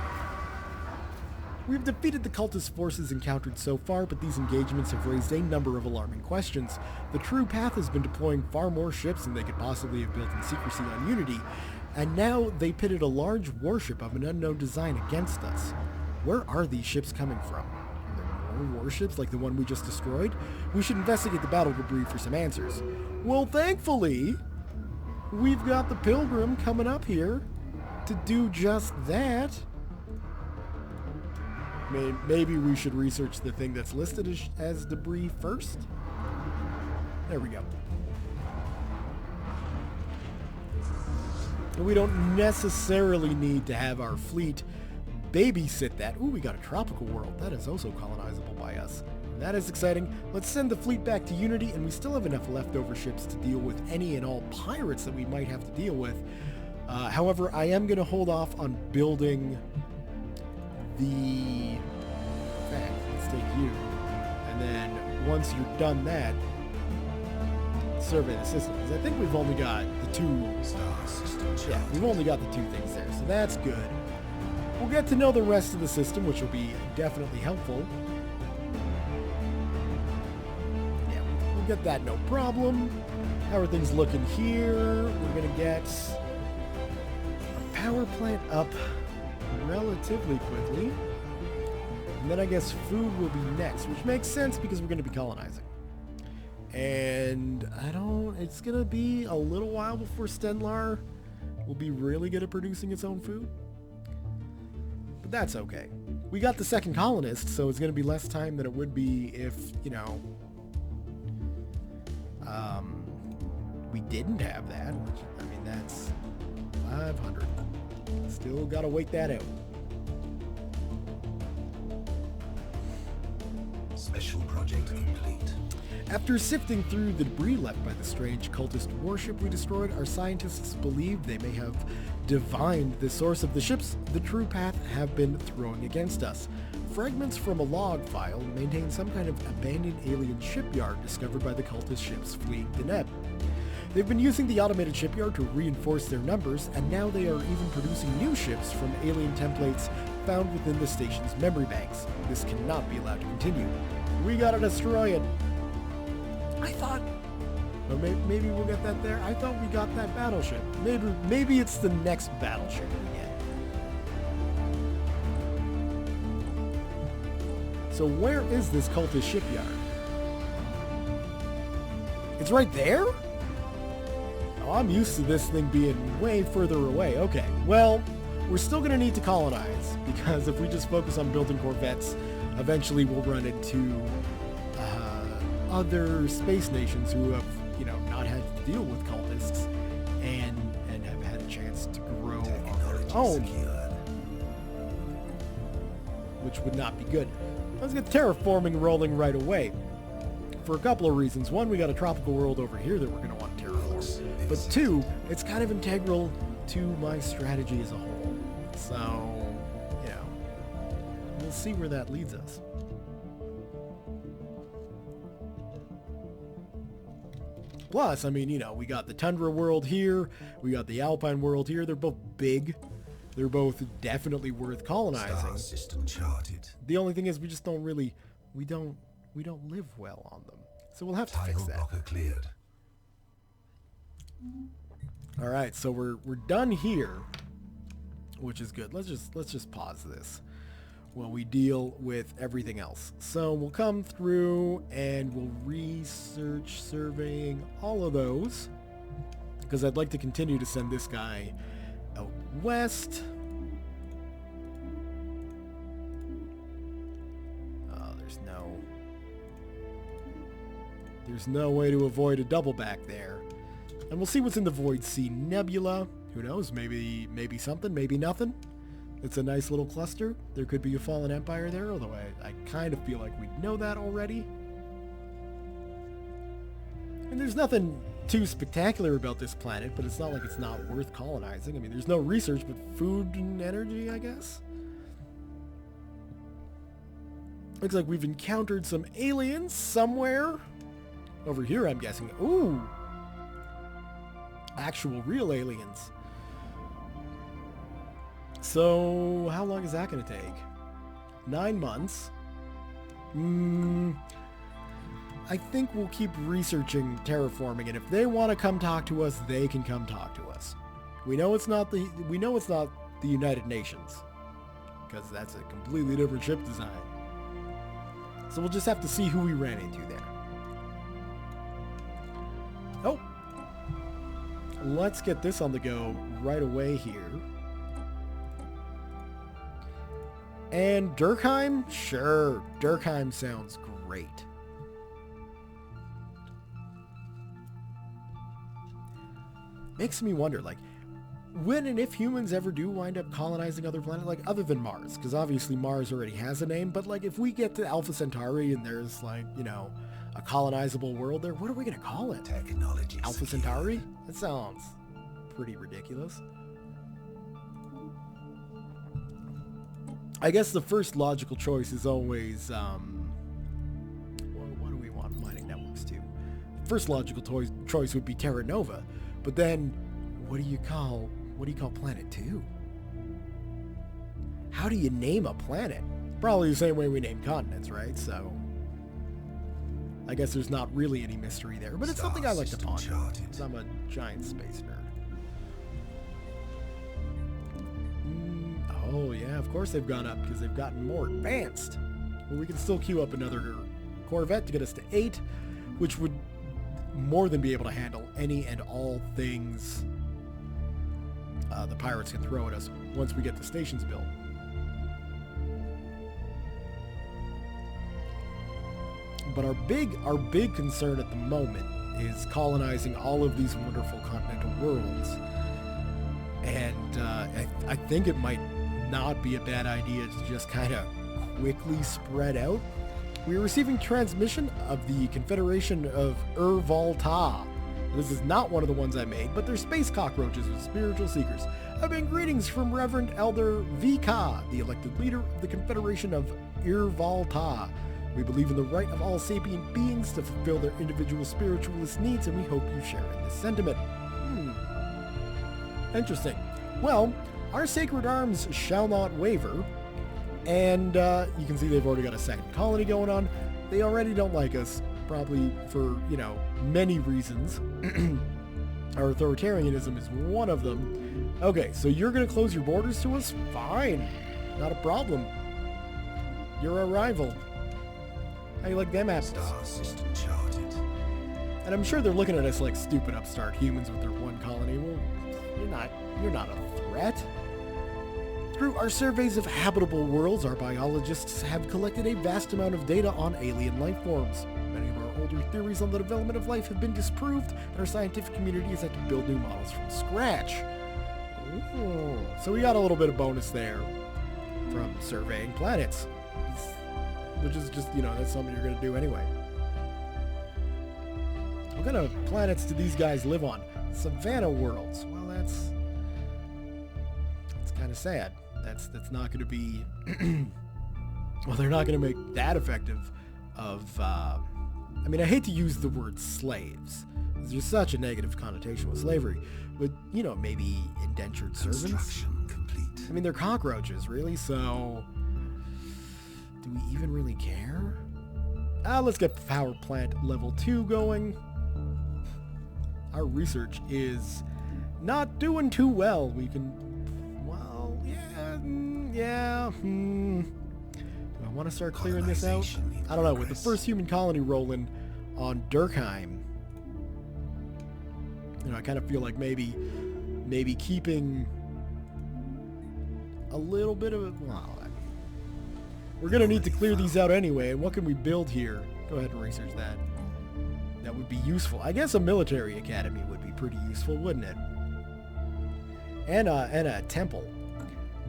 We've defeated the cultist forces encountered so far, but these engagements have raised a number of alarming questions. The True Path has been deploying far more ships than they could possibly have built in secrecy on Unity, and now they pitted a large warship of an unknown design against us. Where are these ships coming from? Are there more warships like the one we just destroyed? We should investigate the battle debris for some answers. Well, thankfully, we've got the Pilgrim coming up here to do just that. Maybe we should research the thing that's listed as debris first. There we go. And we don't necessarily need to have our fleet babysit that. Ooh, we got a tropical world. That is also colonizable by us. That is exciting. Let's send the fleet back to Unity, and we still have enough leftover ships to deal with any and all pirates that we might have to deal with. However, I am going to hold off on building the... In fact, let's take you. And then once you're done that, survey the system. Because I think we've only got the two... Yeah, we've only got the two things there, so that's good. We'll get to know the rest of the system, which will be definitely helpful. Yeah, we'll get that no problem. How are things looking here? We're going to get a power plant up relatively quickly. And then I guess food will be next, which makes sense because we're going to be colonizing. And it's going to be a little while before Stenlar will be really good at producing its own food. But that's okay. We got the second colonist, so it's going to be less time than it would be if, we didn't have that, which, I mean, that's 500. Still got to wait that out. Special project complete. After sifting through the debris left by the strange cultist warship we destroyed, our scientists believe they may have divined the source of the ships the true path have been throwing against us. Fragments from a log file maintain some kind of abandoned alien shipyard discovered by the cultist ships fleeing Deneb. They've been using the automated shipyard to reinforce their numbers, and now they are even producing new ships from alien templates found within the station's memory banks. This cannot be allowed to continue. We gotta destroy it. I thought, or maybe we'll get that there. I thought we got that battleship. Maybe it's the next battleship we get. So where is this cultist shipyard? It's right there? Oh, I'm used to this thing being way further away. Okay, well, we're still going to need to colonize, because if we just focus on building corvettes, eventually we'll run into other space nations who have, not had to deal with cultists and have had a chance to grow on their own, which would not be good. Let's get terraforming rolling right away. For a couple of reasons. One, we got a tropical world over here that we're going to want to terraform. But two, it's kind of integral to my strategy as a whole. So, we'll see where that leads us. Plus, I mean, we got the tundra world here, we got the alpine world here. They're both big. They're both definitely worth colonizing. Star system charted. The only thing is we just don't really, we don't live well on them. So we'll have to fix Tidal that. blocker cleared. All right, so we're done here, which is good. Let's just pause this while we deal with everything else. So we'll come through and we'll research surveying all of those, because I'd like to continue to send this guy out west. Oh, there's no way to avoid a double back there. And we'll see what's in the Void Sea Nebula. Who knows? Maybe something, maybe nothing. It's a nice little cluster. There could be a fallen empire there, although I kind of feel like we know that already. And there's nothing too spectacular about this planet, but it's not like it's not worth colonizing. I mean, there's no research, but food and energy, I guess. Looks like we've encountered some aliens somewhere. Over here, I'm guessing. Ooh! Actual real aliens. So, how long is that going to take? 9 months. I think we'll keep researching terraforming, and if they want to come talk to us, they can come talk to us. We know it's not the United Nations, because that's a completely different ship design. So we'll just have to see who we ran into there. Oh, let's get this on the go right away here. And Durkheim? Sure, Durkheim sounds great. Makes me wonder, like, when and if humans ever do wind up colonizing other planets, like, other than Mars, because obviously Mars already has a name, but, like, if we get to Alpha Centauri and there's, like, a colonizable world there, what are we going to call it? Technology Alpha secure. Centauri? That sounds pretty ridiculous. I guess the first logical choice is always, what do we want mining networks to? First logical choice would be Terra Nova, but then what do you call Planet 2? How do you name a planet? Probably the same way we name continents, right? So I guess there's not really any mystery there, but it's something I like to ponder, Charted. because I'm a giant space nerd. Oh yeah, of course they've gone up, because they've gotten more advanced. Well, we can still queue up another Corvette to get us to 8, which would more than be able to handle any and all things the pirates can throw at us once we get the stations built. But our big concern at the moment is colonizing all of these wonderful continental worlds. And I think it might not be a bad idea to just kind of quickly spread out. We are receiving transmission of the Confederation of Volta. This is not one of the ones I made, but they're space cockroaches with spiritual seekers. I bring greetings from Reverend Elder Vika, the elected leader of the Confederation of Volta. We believe in the right of all sapient beings to fulfill their individual spiritualist needs, and we hope you share in this sentiment. Interesting. Well, our sacred arms shall not waver, and you can see they've already got a second colony going on. They already don't like us, probably for, many reasons. Our authoritarianism is one of them. Okay, so you're going to close your borders to us? Fine. Not a problem. You're our rival. How you like them apples? Star system charted. And I'm sure they're looking at us like stupid upstart humans with their one colony. Well, you're not a threat. Through our surveys of habitable worlds, our biologists have collected a vast amount of data on alien life forms. Many of our older theories on the development of life have been disproved, and our scientific community has had to build new models from scratch. Ooh. So we got a little bit of bonus there from surveying planets, which is just, that's something you're going to do anyway. What kind of planets do these guys live on? Savannah worlds. Well, that's kind of sad. That's not going to be... well, they're not going to make that effective of... I hate to use the word slaves. There's such a negative connotation with slavery. But, maybe indentured servants? Construction complete. They're cockroaches, really, so... do we even really care? Let's get power plant level 2 going. Our research is not doing too well. We can... well, yeah. Do I want to start clearing this out? I don't know. With the first human colony rolling on Durkheim, I kind of feel like maybe keeping a little bit of it... well, we're going to need to clear these out anyway, and what can we build here? Go ahead and research that. That would be useful. I guess a military academy would be pretty useful, wouldn't it? And a temple.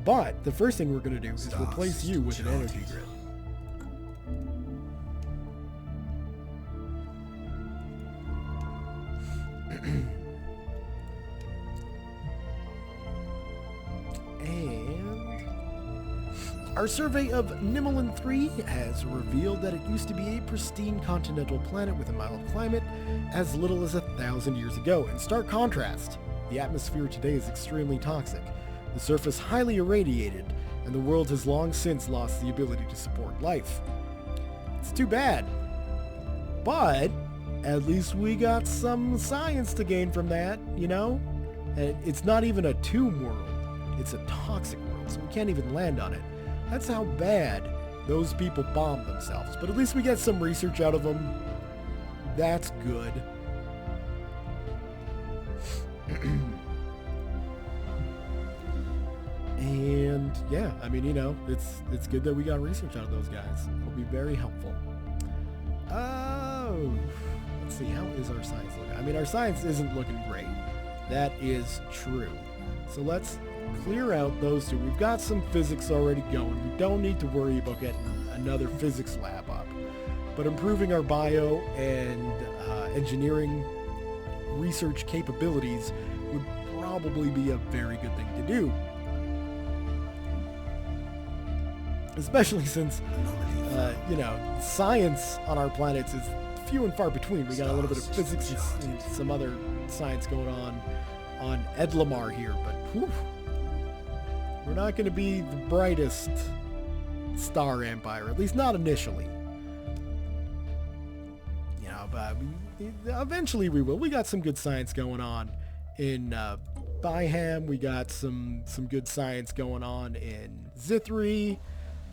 But the first thing we're going to do is replace you with an energy grid. Our survey of Nimulin 3 has revealed that it used to be a pristine continental planet with a mild climate as little as 1,000 years ago. In stark contrast, the atmosphere today is extremely toxic, the surface highly irradiated, and the world has long since lost the ability to support life. It's too bad. But at least we got some science to gain from that, And it's not even a tomb world. It's a toxic world, so we can't even land on it. That's how bad those people bombed themselves. But at least we get some research out of them. That's good. And yeah, it's good that we got research out of those guys. It'll be very helpful. Oh, let's see. How is our science looking? Our science isn't looking great. That is true. So let's clear out those two. We've got some physics already going. We don't need to worry about getting another physics lab up. But improving our bio and engineering research capabilities would probably be a very good thing to do. Especially since, science on our planets is few and far between. We got a little bit of physics and some other science going on Edlamar here, but whew, we're not going to be the brightest star empire, at least not initially. know, but eventually we will. We got some good science going on in Byham. We got some good science going on in Zithri.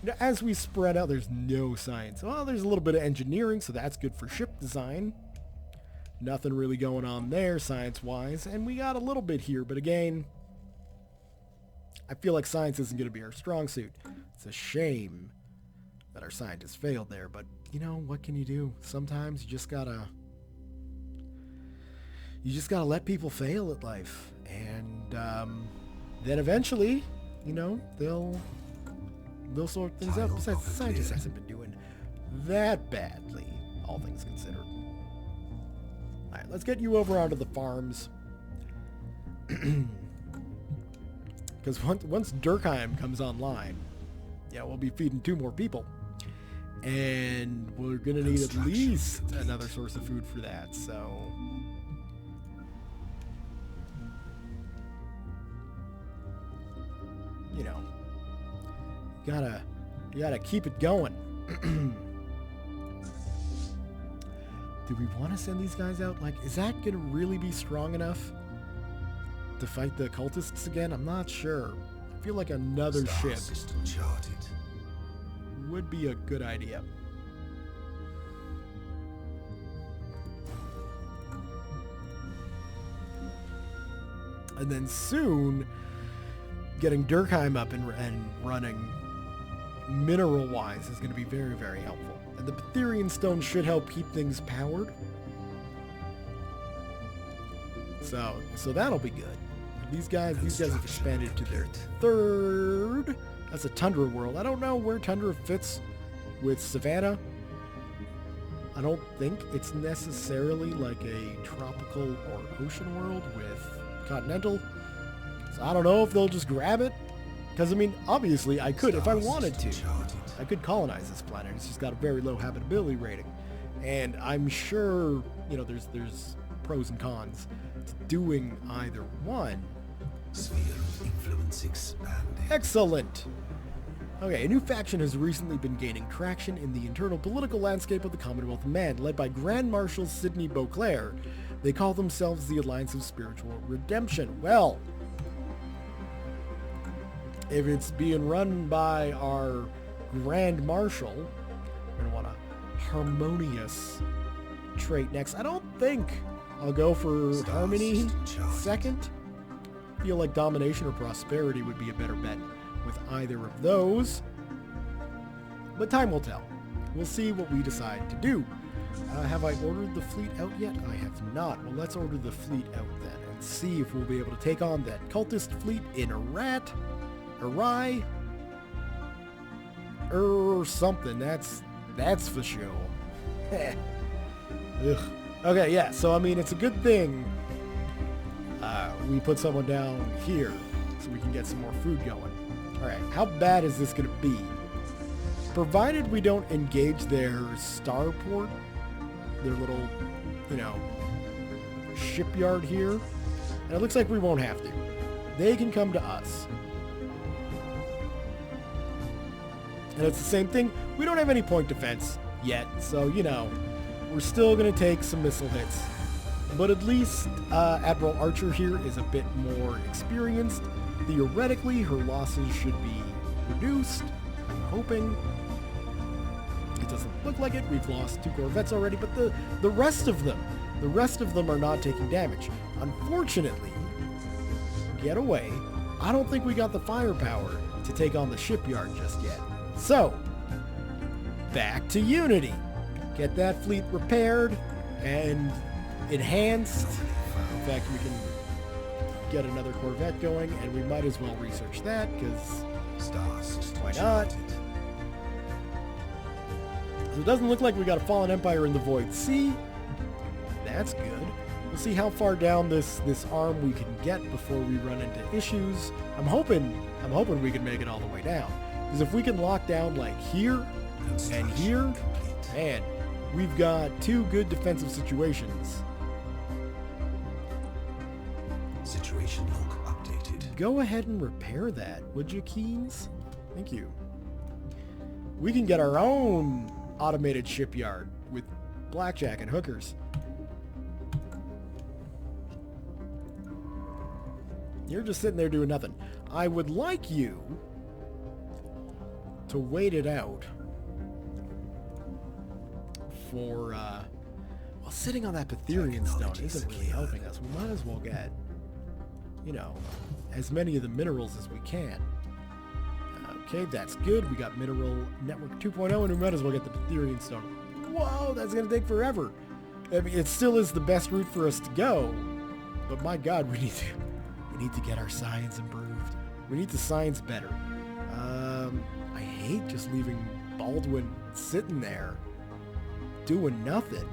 You know, as we spread out, there's no science. Well, there's a little bit of engineering, so that's good for ship design. Nothing really going on there science-wise. And we got a little bit here, but again, I feel like science isn't going to be our strong suit. It's a shame that our scientists failed there, but you know, what can you do? Sometimes you just gotta let people fail at life, and then eventually, you know, they'll sort things out. Besides, the scientist hasn't been doing that badly, all things considered. All right, let's get you over onto the farms. Because once Durkheim comes online, yeah, we'll be feeding 2 more people. And we're going to need at least another source of food for that, so... You know, you gotta keep it going. Do we want to send these guys out? Like, is that going to really be strong enough to fight the cultists again? I'm not sure. I feel like another ship would be a good idea. And then soon, getting Durkheim up and running mineral-wise is going to be very, very helpful. And the Betherian stone should help keep things powered. So that'll be good. These guys have expanded to their 3rd. That's a tundra world. I don't know where tundra fits with Savannah. I don't think it's necessarily like a tropical or ocean world with continental. So I don't know if they'll just grab it. Because, I mean, obviously I could, if I wanted to. I could colonize this planet. It's just got a very low habitability rating. And I'm sure, you know, there's pros and cons to doing either one. Sphere of influence expanding. Excellent! Okay, a new faction has recently been gaining traction in the internal political landscape of the Commonwealth of Man, led by Grand Marshal Sidney Beauclair. They call themselves the Alliance of Spiritual Redemption. Well, if it's being run by our Grand Marshal, we're going to want a harmonious trait next. I don't think I'll go for harmony second. I feel like domination or prosperity would be a better bet with either of those. But time will tell. We'll see what we decide to do. Have I ordered the fleet out yet? I have not. Well, let's order the fleet out then and see if we'll be able to take on that cultist fleet in Arai, or something. That's for sure. Ugh. Okay, yeah, so I mean, it's a good thing we put someone down here so we can get some more food going. Alright, how bad is this going to be? Provided we don't engage their starport, their little, you know, shipyard here. And it looks like we won't have to. They can come to us. And it's the same thing. We don't have any point defense yet, so, you know, we're still going to take some missile hits. But at least Admiral Archer here is a bit more experienced. Theoretically, her losses should be reduced. I'm hoping. It doesn't look like it. We've lost 2 corvettes already, but the rest of them are not taking damage. Unfortunately, get away. I don't think we got the firepower to take on the shipyard just yet. So, back to Unity. Get that fleet repaired and enhanced. In fact, we can get another corvette going, and we might as well research that, because why not? So it doesn't look like we got a fallen empire in the Void Sea. That's good. We'll see how far down this arm we can get before we run into issues. I'm hoping we can make it all the way down. Because if we can lock down like here and here, man, we've got 2 good defensive situations. Situation log updated. Go ahead and repair that, would you, Keynes? Thank you. We can get our own automated shipyard with blackjack and hookers. You're just sitting there doing nothing. I would like you to wait it out for, well, sitting on that Pytherian stone isn't really helping us. We might as well get, you know, as many of the minerals as we can. Okay, that's good. We got Mineral Network 2.0, and we might as well get the Pytherian stone. Whoa, that's going to take forever. I mean, it still is the best route for us to go, but my God, we need to get our science improved. We need the science better. I hate just leaving Baldwin sitting there doing nothing.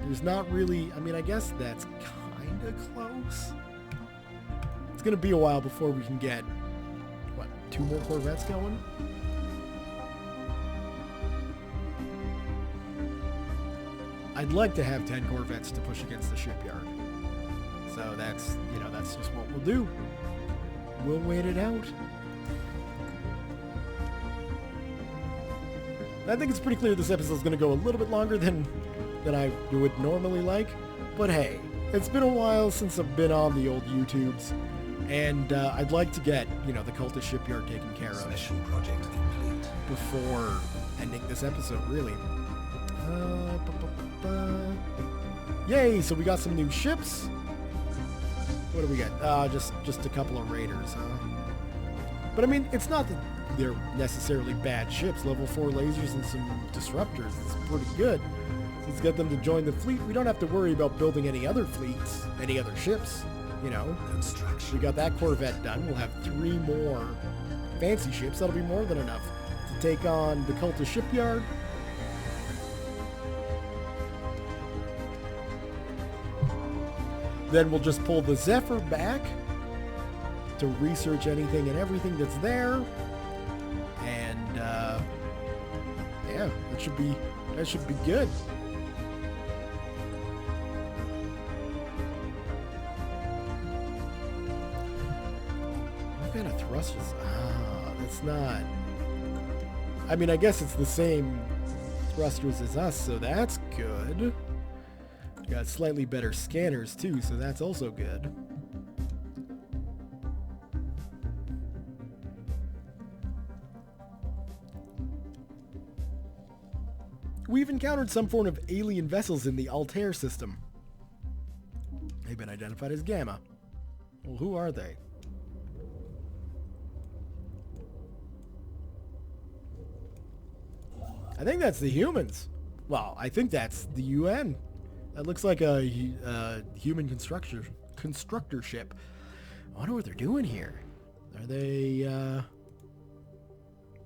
There's not really, I mean, I guess that's kind of close. It's going to be a while before we can get, what, 2 more Corvettes going? I'd like to have 10 Corvettes to push against the shipyard. So that's, you know, that's just what we'll do. We'll wait it out. I think it's pretty clear this episode is going to go a little bit longer than I would normally like. But hey, it's been a while since I've been on the old YouTubes. And I'd like to get, you know, the cultist shipyard taken care of. Special project complete. Before ending this episode, really. Yay, so we got some new ships. What do we get? Just a couple of raiders, huh? But I mean, it's not that they're necessarily bad ships. Level 4 lasers and some disruptors is pretty good. Let's get them to join the fleet. We don't have to worry about building any other fleets, any other ships, you know. Construction. We got that Corvette done. We'll have 3 more fancy ships. That'll be more than enough to take on the cultist shipyard. Then we'll just pull the Zephyr back to research anything and everything that's there. And, yeah, that should be good. What kind of thrusters? That's not... I mean, I guess it's the same thrusters as us, so that's good. Got slightly better scanners too, so that's also good. We've encountered some form of alien vessels in the Altair system. They've been identified as Gamma. Well, who are they? I think that's the humans. Well, I think that's the UN. That looks like a human constructor ship. I wonder what they're doing here. Are they...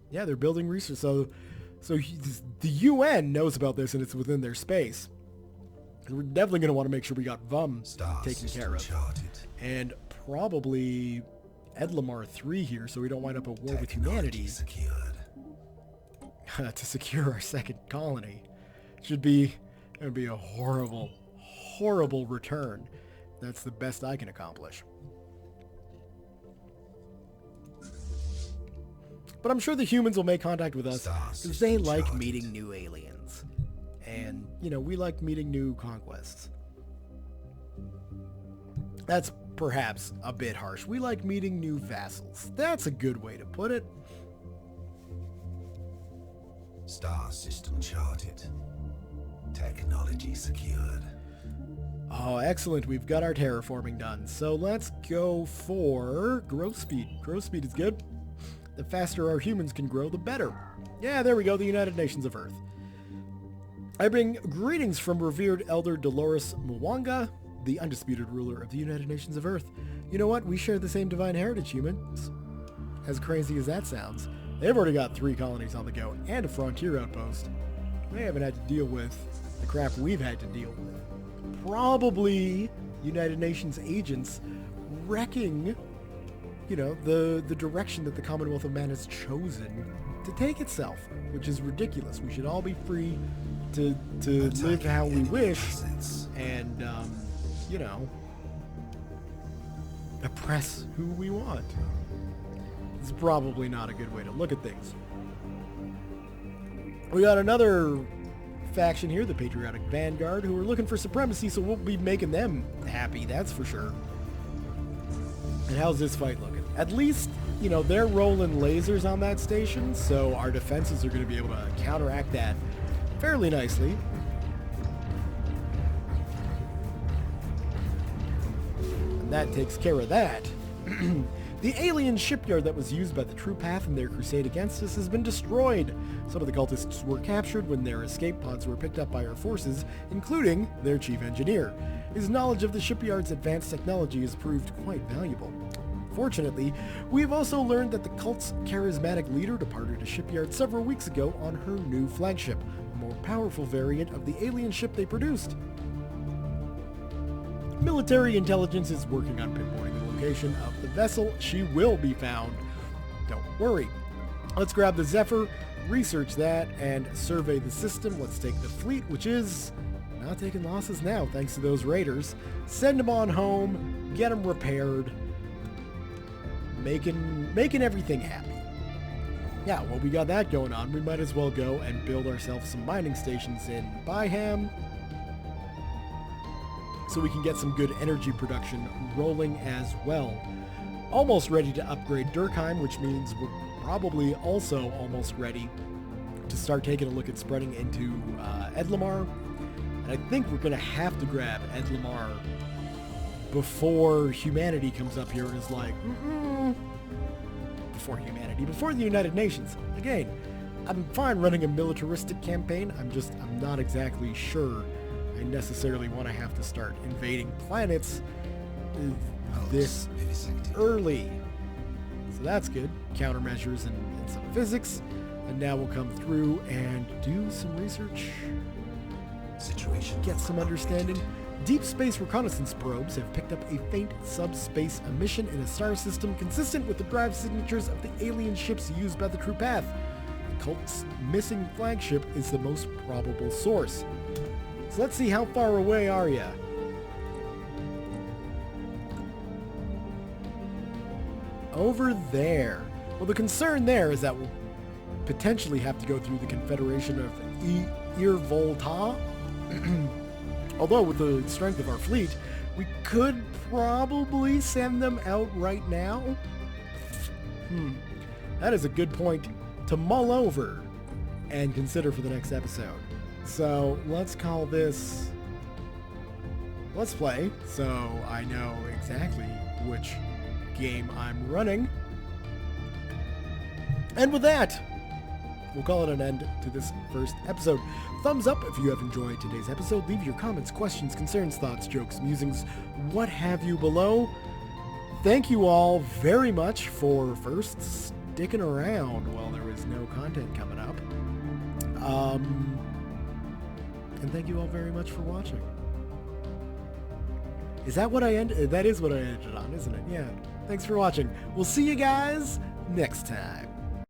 Yeah, they're building research. So the UN knows about this and it's within their space. We're definitely going to want to make sure we got VUM taken care of. Charted. And probably Edlamar 3 here so we don't wind up at war with humanity. Secured. To secure our second colony. It would be a horrible, horrible return. That's the best I can accomplish. But I'm sure the humans will make contact with us because they like meeting new aliens. And, you know, we like meeting new conquests. That's perhaps a bit harsh. We like meeting new vassals. That's a good way to put it. Star system charted. Technology secured. Oh, excellent. We've got our terraforming done. So let's go for growth speed. Growth speed is good. The faster our humans can grow, the better. Yeah, there we go. The United Nations of Earth. I bring greetings from revered Elder Dolores Mwanga, the undisputed ruler of the United Nations of Earth. You know what? We share the same divine heritage, humans. As crazy as that sounds. They've already got 3 colonies on the go and a frontier outpost. They haven't had to deal with the crap we've had to deal with. Probably United Nations agents wrecking, you know, the direction that the Commonwealth of Man has chosen to take itself, which is ridiculous. We should all be free to live how we wish and, you know, oppress who we want. It's probably not a good way to look at things. We got another faction here, the Patriotic Vanguard, who are looking for supremacy, so we'll be making them happy, that's for sure. And how's this fight looking? At least, you know, they're rolling lasers on that station, so our defenses are going to be able to counteract that fairly nicely. And that takes care of that. The alien shipyard that was used by the True Path in their crusade against us has been destroyed. Some of the cultists were captured when their escape pods were picked up by our forces, including their chief engineer. His knowledge of the shipyard's advanced technology has proved quite valuable. Fortunately, we've also learned that the cult's charismatic leader departed a shipyard several weeks ago on her new flagship, a more powerful variant of the alien ship they produced. Military intelligence is working on pinpointing the location of the vessel. She will be found. Don't worry. Let's grab the Zephyr, research that, and survey the system. Let's take the fleet, which is not taking losses now thanks to those raiders. Send them on home, get them repaired, making everything happy. Yeah, well, we got that going on. We might as well go and build ourselves some mining stations in Byham, so we can get some good energy production rolling as well. Almost ready to upgrade Durkheim, which means we're probably also almost ready to start taking a look at spreading into Edlamar. And I think we're going to have to grab Edlamar before humanity comes up here and is like, before humanity, before the United Nations. Again, I'm fine running a militaristic campaign. I'm not exactly sure I necessarily want to have to start invading planets this early. So that's good. Countermeasures and some physics. And now we'll come through and do some research. Get some understanding. Deep space reconnaissance probes have picked up a faint subspace emission in a star system consistent with the drive signatures of the alien ships used by the True Path. The cult's missing flagship is the most probable source. So let's see, how far away are you? Over there. Well, the concern there is that we'll potentially have to go through the Confederation of Irvolta. Although with the strength of our fleet, we could probably send them out right now. That is a good point to mull over and consider for the next episode. So let's call this Let's Play, so I know exactly which game I'm running. And with that, we'll call it an end to this first episode. Thumbs up if you have enjoyed today's episode. Leave your comments, questions, concerns, thoughts, jokes, musings, what have you below. Thank you all very much for first sticking around while there was no content coming up. And thank you all very much for watching. Is that what I ended? That is what I ended on, isn't it? Yeah. Thanks for watching. We'll see you guys next time.